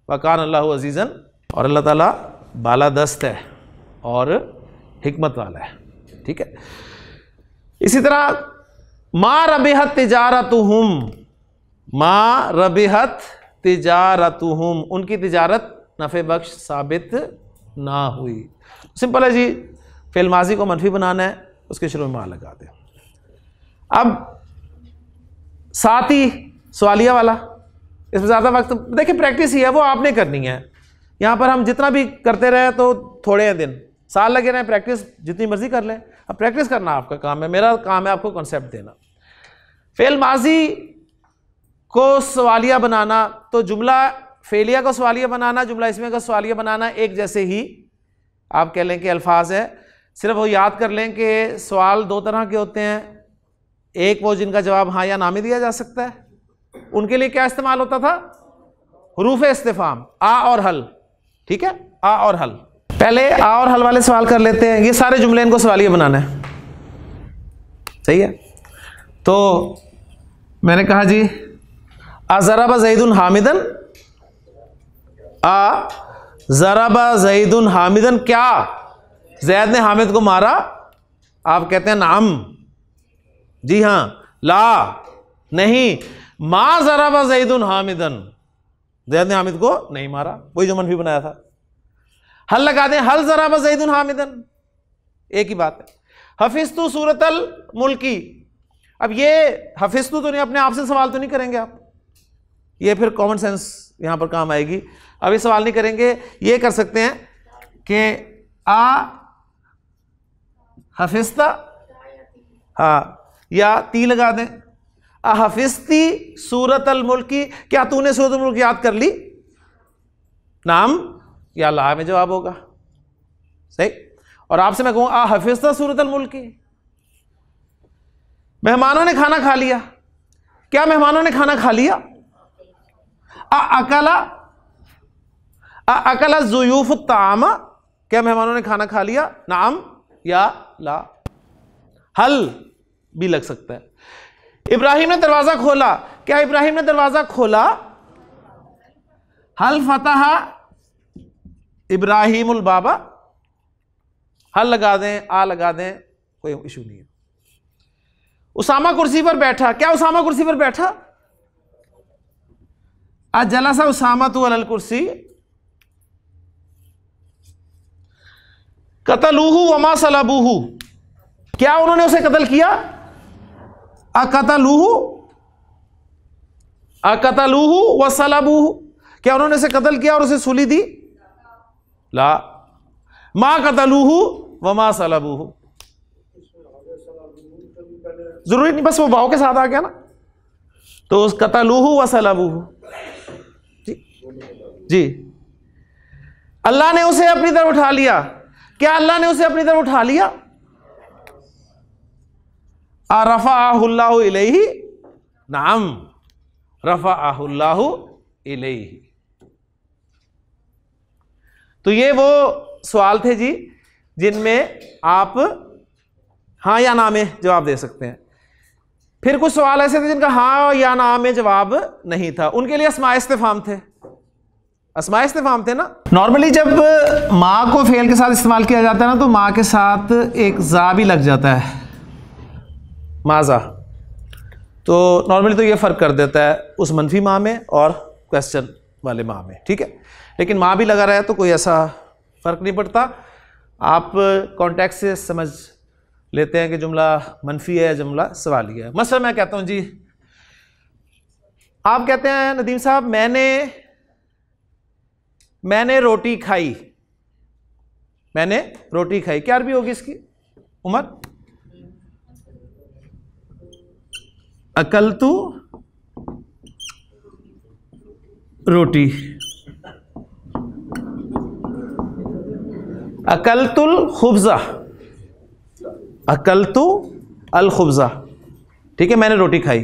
वकान अल्लाहु अज़ीज़न, और अल्लाह ताला बालादस्त है और हिकमत वाला है। ठीक है, इसी तरह मा रबिहत तिजारतुहुम, मा रबिहत तिजारतुहुम, उनकी तिजारत नफ़े बख्श साबित ना हुई। सिंपल है जी, फ़िल माज़ी को मनफी बनाना है, उसके शुरू में मा लगा दें। अब साथ ही सवालिया वाला, इसमें ज़्यादा वक्त देखिए प्रैक्टिस ही है, वो आपने करनी है। यहाँ पर हम जितना भी करते रहे तो थोड़े हैं दिन, साल लगे रहे, प्रैक्टिस जितनी मर्जी कर लें। अब प्रैक्टिस करना आपका काम है, मेरा काम है आपको कॉन्सेप्ट देना। फ़ेल माजी को सवालिया बनाना, तो जुमला फेलिया को सवालिया बनाना, जुमला इसमें का सवालिया बनाना एक जैसे ही आप कह लें कि अल्फाज है। सिर्फ वो याद कर लें कि सवाल दो तरह के होते हैं, एक वो जिनका जवाब हाँ या ना में दिया जा सकता है, उनके लिए क्या इस्तेमाल होता था? हुरूफ इस्तिफाम, आ और हल। ठीक है, आ और हल। पहले आ और हल वाले सवाल कर लेते हैं। ये सारे जुमले इनको सवालिया बनाना है, सही है। तो मैंने कहा जी अज़रबा ज़ैदुन हामिदन, आ ज़रबा ज़ैदुन हामिदन, क्या ज़ैद ने हामिद को मारा? आप कहते हैं नाम, जी हाँ। ला, नहीं। मा ज़रबा ज़ैदुन हामिदन, ज़ैद ने हामिद को नहीं मारा, वही जो मनफी बनाया था। हल लगा दें, हल ज़रबा ज़ैदुन हामिदन, एक ही बात है। हफिज़तु सूरतल मुल्की, अब ये हफिज़तु तो नहीं, अपने आप से सवाल तो नहीं करेंगे आप, ये फिर कॉमन सेंस यहां पर काम आएगी। अब ये सवाल नहीं करेंगे, ये कर सकते हैं कि आ हफिज़ता, हाँ, या ती लगा दें, आ हफिज़ती सूरतल मुल्की, क्या तूने सूरतल मुल्क याद कर ली? नाम या ला में जवाब होगा, सही। और आपसे मैं कहूं आ हफिज़ता सूरतल मुल्की, मेहमानों ने खाना खा लिया, क्या मेहमानों ने खाना खा लिया? अकला ज़ुयूफ़ु तामा, क्या मेहमानों ने खाना खा लिया? नाम या ला। हल भी लग सकता है। इब्राहिम ने दरवाजा खोला, क्या इब्राहिम ने दरवाजा खोला? हल फतहा इब्राहिमुल बाबा, हल लगा दें, आ लगा दें, कोई इशू नहीं है। उसामा कुर्सी पर बैठा, क्या उसामा कुर्सी पर बैठा? अजलसा उसामा तु अलल कुर्सी, कतलूहु वमा सलबूहु, क्या उन्होंने उसे कत्ल किया? अकतलूहु व सलबूहु, क्या उन्होंने उसे कत्ल किया और उसे सूली दी? ला। मा कतलूहु वमा सलबूहु, जरूरी नहीं, बस वो वाव के साथ आ गया ना, तो उस कतलूहु व सलबूहु। जी, अल्लाह ने उसे अपनी तरफ उठा लिया, क्या अल्लाह ने उसे अपनी तरफ उठा लिया? रफ़अहुल्लाहु इलैहि, नाम, रफ़अहुल्लाहु इलैहि। तो ये वो सवाल थे जी जिनमें आप हाँ या ना में जवाब दे सकते हैं। फिर कुछ सवाल ऐसे थे जिनका हाँ या ना में जवाब नहीं था, उनके लिए अस्मा इस्तिफाम थे। अस्मा इस्तिफाम थे ना। नॉर्मली जब माँ को फेल के साथ इस्तेमाल किया जाता है ना, तो माँ के साथ एक जा भी लग जाता है, माजा। तो नॉर्मली तो ये फ़र्क कर देता है उस मनफी माँ में और क्वेश्चन वाले माँ में, ठीक है। लेकिन माँ भी लगा रहा है तो कोई ऐसा फ़र्क नहीं पड़ता। आप कॉन्टेक्स्ट से समझ लेते हैं कि जुमला मनफी है या जुमला सवाली है। मसला मैं कहता हूँ जी, आप कहते हैं नदीम साहब मैंने रोटी खाई, मैंने रोटी खाई, क्या अरबी होगी इसकी उमर? अकलतु रोटी, अकलतुल खुब्जा, अकलतु अल खुब्जा, ठीक है, मैंने रोटी खाई।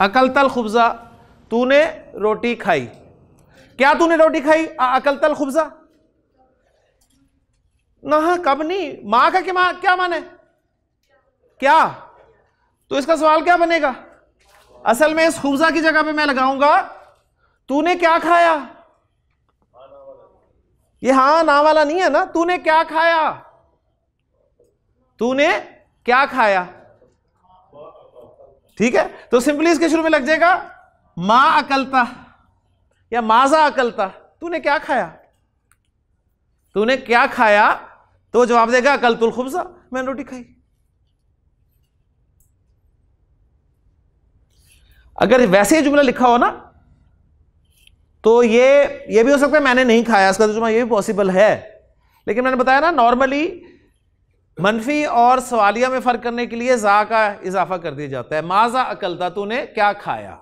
अकलतल खुब्जा, तूने रोटी खाई। क्या तूने रोटी खाई? अकलतल खुब्जा ना, कब नहीं, माँ का क्या माने क्या? तो इसका सवाल क्या बनेगा? असल में इस खुब्जा की जगह पे मैं लगाऊंगा तूने क्या खाया। ये हाँ ना वाला नहीं है ना, तूने क्या खाया, तूने क्या खाया, ठीक है। तो सिंपली इसके शुरू में लग जाएगा माँ अकलता या माजा अकलता, तूने क्या खाया, तूने क्या खाया, तो जवाब देगा अकलतुल खुब्जा, मैंने रोटी खाई। अगर वैसे ही जुमला लिखा हो ना, तो ये भी हो सकता है मैंने नहीं खाया, इसका तर्जुमा ये भी पॉसिबल है। लेकिन मैंने बताया ना, नॉर्मली मनफी और सवालिया में फर्क करने के लिए जा का इजाफा कर दिया जाता है। माजा अकलता, तूने क्या खाया,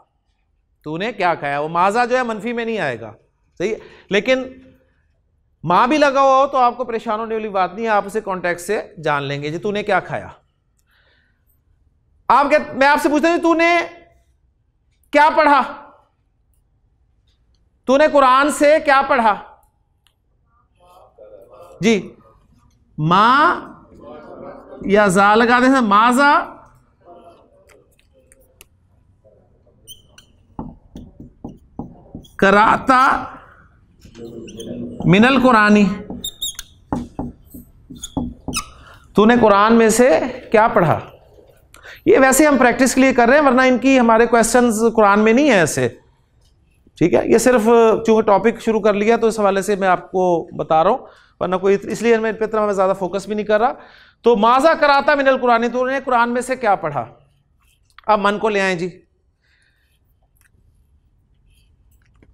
तूने क्या खाया। वो माजा जो है मनफी में नहीं आएगा, सही है। लेकिन माँ भी लगा हुआ हो तो आपको परेशान होने वाली बात नहीं है, आप उसे कॉन्टेक्स्ट से जान लेंगे जी, तूने क्या खाया। मैं आपसे पूछता हूं तूने क्या पढ़ा, तूने कुरान से क्या पढ़ा जी। माँ या जा लगा दें, माजा कराता मिनल कुरानी, तूने कुरान में से क्या पढ़ा। ये वैसे हम प्रैक्टिस के लिए कर रहे हैं, वरना इनकी हमारे क्वेश्चंस कुरान में नहीं है ऐसे, ठीक है। ये सिर्फ चूंकि टॉपिक शुरू कर लिया तो इस हवाले से मैं आपको बता रहा हूं, वरना कोई इसलिए मैं इस तरह मैं ज्यादा फोकस भी नहीं कर रहा। तो माजा कराता मिनल कुरानी, तूने कुरान में से क्या पढ़ा। अब मन को ले आए जी।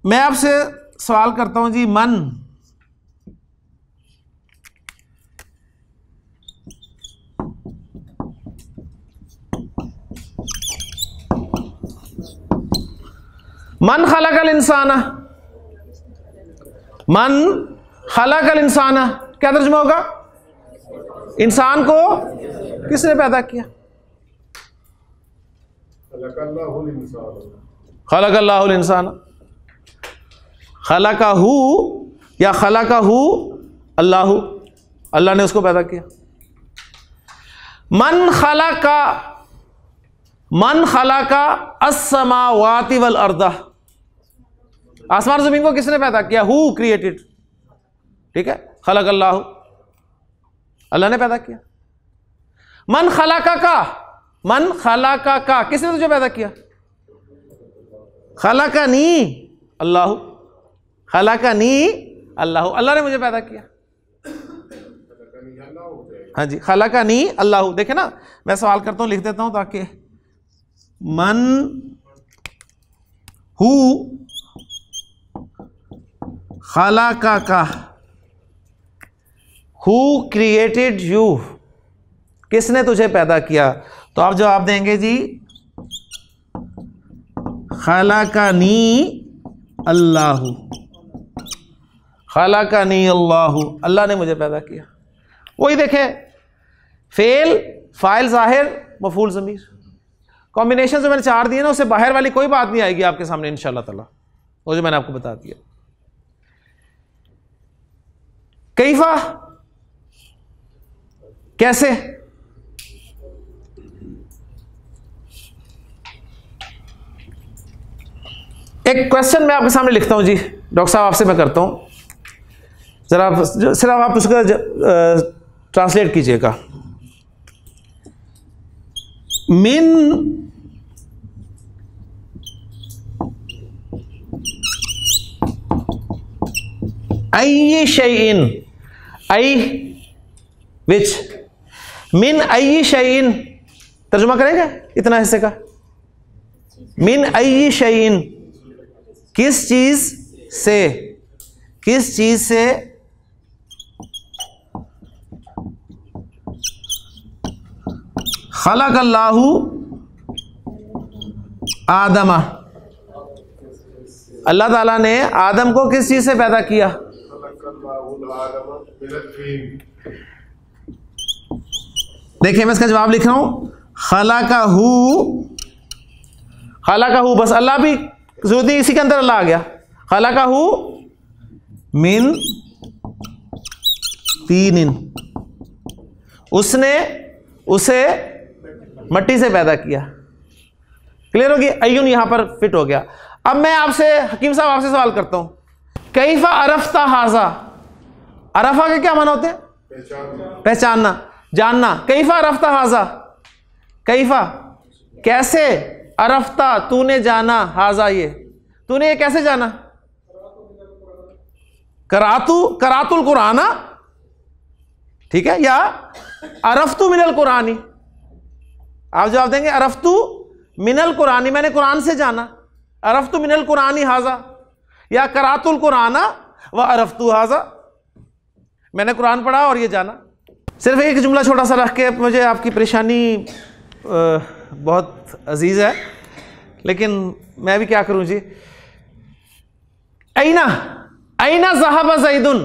मैं आपसे सवाल करता हूं जी, मन मन खलकल इंसाना, मन खलकल इंसाना क्या तर्जुमा होगा? इंसान को किसने पैदा किया? खलकल्लाहुल इंसान, खलकहू या खलकहू अल्लाहु, अल्लाह ने उसको पैदा किया। मन खलका अस्समावाति वल अर्दा, आसमान जमीन को किसने पैदा किया? हु क्रिएटेड, ठीक है। खलकल्लाहु, अल्लाह ने पैदा किया। मन खलका का किसने तुझे पैदा किया? खलकनी अल्लाहु, खलकनी अल्लाहु, अल्लाह ने मुझे पैदा किया। हाँ जी, खलकनी अल्लाहु। देखे ना, मैं सवाल करता हूं, लिख देता हूं ताकि मन हु खलका का, हु क्रिएटेड यू, किसने तुझे पैदा किया। तो आप जवाब देंगे जी खलकनी अल्लाहु, खलकनी अल्लाहु, अल्लाह ने मुझे पैदा किया। वही देखें, फेल फाइल जाहिर मफूल ज़मीर, कॉम्बिनेशन जो मैंने 4 दिए ना, उससे बाहर वाली कोई बात नहीं आएगी आपके सामने इंशाल्लाह ताला, वो जो मैंने आपको बता दिया। कैफा, कैसे? एक क्वेश्चन मैं आपके सामने लिखता हूं जी, डॉक्टर साहब आपसे मैं करता हूं, जरा सिर्फ आप उसका ट्रांसलेट कीजिएगा। मिन अय्यि शैइन, आई विच, मिन अय्यि शैइन, तर्जुमा करेंगे इतना हिस्से का। मिन अय्यि शैइन, किस चीज से, किस चीज से खलक़ल्लाहु आदमा, अल्लाह ताला ने आदम को किस चीज से पैदा किया? देखिए मैं इसका जवाब लिख रहा हूं, खलक़हू, खलक़हू, बस अल्लाह भी जरूरत नहीं, इसी के अंदर अल्लाह आ गया। खलक़हू मिन तीनिन, उसने उसे मट्टी से पैदा किया। क्लियर होगी? अय्युन यहां पर फिट हो गया। अब मैं आपसे हकीम साहब आपसे सवाल करता हूं, कैफा अरफ्ता हाजा, अरफा के क्या माना होते हैं? पहचानना, जानना। कैफा अरफ्ता हाजा, कैफा कैसे, अरफ्ता तूने जाना, हाजा ये तूने ये कैसे जाना? करातुल कुराना, ठीक है, या अरफ्तु मिनल कुरानी? आप जवाब देंगे अरफ्तु मिनल कुरानी, मैंने कुरान से जाना। अरफ्तु मिनल कुरानी हाजा, या करातुल कुराना व अरफ्तु हाजा, मैंने कुरान पढ़ा और ये जाना। सिर्फ एक जुमला छोटा सा रख के, मुझे आपकी परेशानी बहुत अजीज है, लेकिन मैं भी क्या करूं जी। ऐना, ऐना ज़हाबा ज़ैदुन,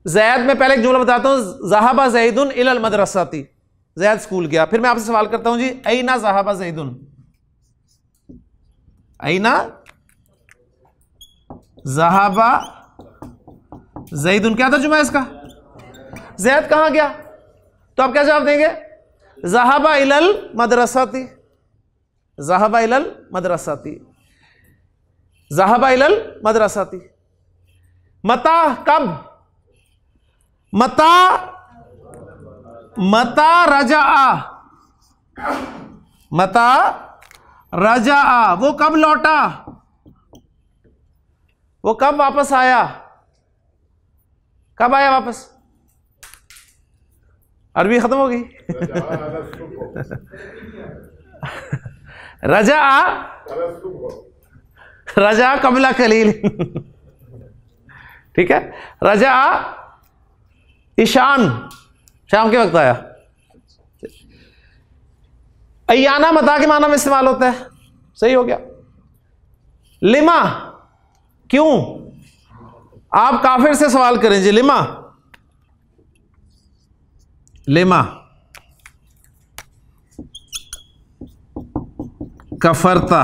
जैद, मैं पहले एक जुमला बताता हूं, ज़हाबा ज़ैदुन इलल मदरसाती, जैद स्कूल गया। फिर मैं आपसे सवाल करता हूं जी, ऐना ज़हाबा ज़ैदुन, ऐना ज़हाबा ज़ैदुन, क्या तर्जुमा है इसका? जैद कहां गया? तो आप क्या जवाब देंगे? ज़हाबा इलल मदरसाती, ज़हाबा इलल मदरसाती, ज़हाबा इलल मदरसाती। मता, कब? मता, मता रजाआ, मता रजाआ, वो कब लौटा, वो कब वापस आया, कब आया वापस? अरबी खत्म हो गई। रजा, रजा कबला कलील, ठीक है, रजा ईशान, शाम के वक्त आया। अयाना मता के माना में इस्तेमाल होता है, सही हो गया। लिमा, क्यों? आप काफिर से सवाल करें जी, लिमा, लिमा कफरता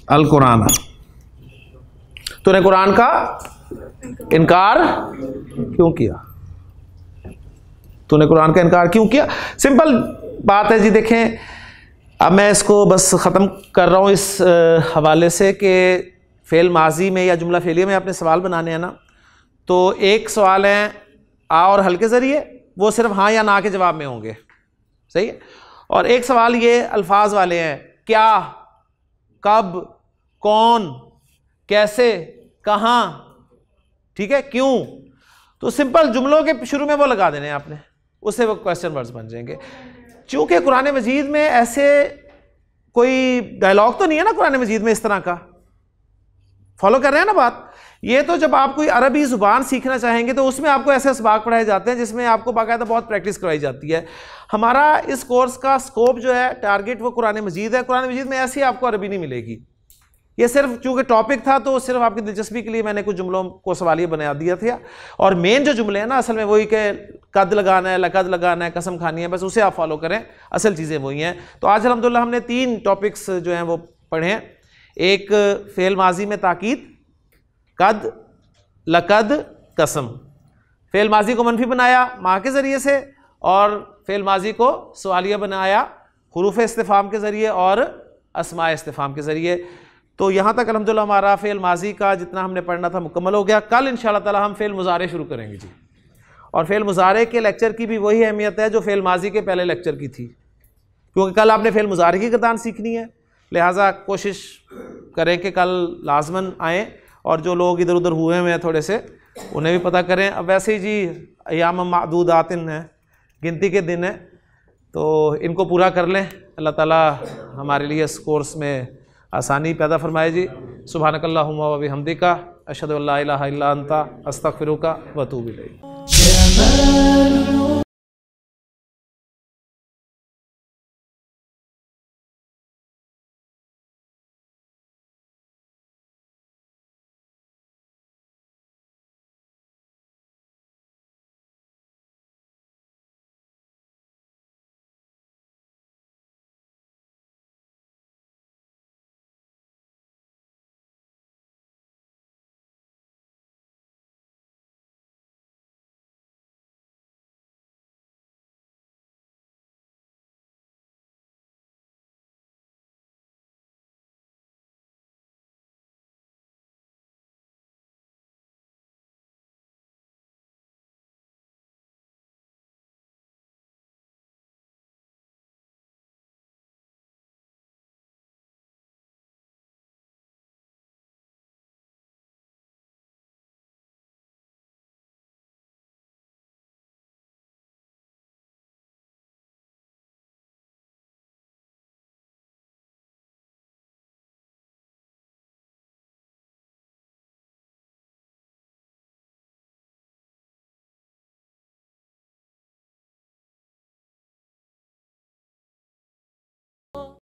अल कुरान, तूने कुरान का इनकार क्यों किया, तूने कुरान का इनकार क्यों किया? सिंपल बात है जी। देखें, अब मैं इसको बस ख़त्म कर रहा हूँ इस हवाले से कि फ़ेल माजी में या जुमला फ़ेलिया में अपने सवाल बनाने हैं ना, तो एक सवाल है आ और हल के ज़रिए, वो सिर्फ हाँ या ना के जवाब में होंगे, सही है। और एक सवाल ये अल्फाज वाले हैं, क्या, कब, कौन, कैसे, कहाँ, ठीक है, क्यों। तो सिंपल जुमलों के शुरू में वो लगा देने हैं आपने, उससे वो क्वेश्चन वर्ड्स बन जाएंगे। चूंकि कुरान मजीद में ऐसे कोई डायलॉग तो नहीं है ना कुरान मजीद में इस तरह का, फॉलो कर रहे हैं ना बात। ये तो जब आप कोई अरबी ज़ुबान सीखना चाहेंगे तो उसमें आपको ऐसे असबाक पढ़ाए जाते हैं जिसमें आपको बाकायदा बहुत प्रैक्टिस करवाई जाती है। हमारा इस कोर्स का स्कोप जो है, टारगेट, वो कुरान मजीद है। कुरान मजीद में ऐसी आपको अरबी नहीं मिलेगी। ये सिर्फ चूंकि टॉपिक था तो सिर्फ आपकी दिलचस्पी के लिए मैंने कुछ जुमलों को सवालिया बना दिया था, और मेन जो जुमले हैं ना असल में वही के कद लगाना है, लकद लगाना है, कसम खानी है, बस उसे आप फॉलो करें, असल चीज़ें वही हैं। तो आज अल्हम्दुलिल्लाह हमने 3 टॉपिक्स जो हैं वो पढ़े हैं। एक फ़ेल माजी में ताकीद, कद, लकद, कसम। फ़ेल माजी को मनफी बनाया मा के ज़रिए से और फ़ेल माजी को सवालिया बनाया हुरूफ इस्तिफ़ाम के ज़रिए और अस्माए इस्तिफ़ाम के ज़रिए। तो यहाँ तक अल्हम्दुलिल्लाह हमारा फ़ेल माजी का जितना हमने पढ़ना था मुकम्मल हो गया। कल इंशाअल्लाह ताला हम फ़ेल मुज़ारे शुरू करेंगे जी, और फ़ेल मुज़ारे के लेक्चर की भी वही अहमियत है जो फ़ेल माजी के पहले लेक्चर की थी, क्योंकि कल आपने फ़ेल मुज़ारे की गर्दान सीखनी है। लिहाजा कोशिश करें कि कल लाजमन आएँ, और जो लोग इधर उधर हुए हैं थोड़े से उन्हें भी पता करें। अब वैसे ही जी अय्याम मादूदातिन है, गिनती के दिन है, तो इनको पूरा कर लें। अल्लाह ताला हमारे लिए इस कोर्स में आसानी पैदा फरमाए जी। सुब्हानकल्लाहुम्मा व बिहम्दिका अशहदु अल्ला इलाहा इल्ला अंता अस्तगफिरुका व अतूबु इलैक।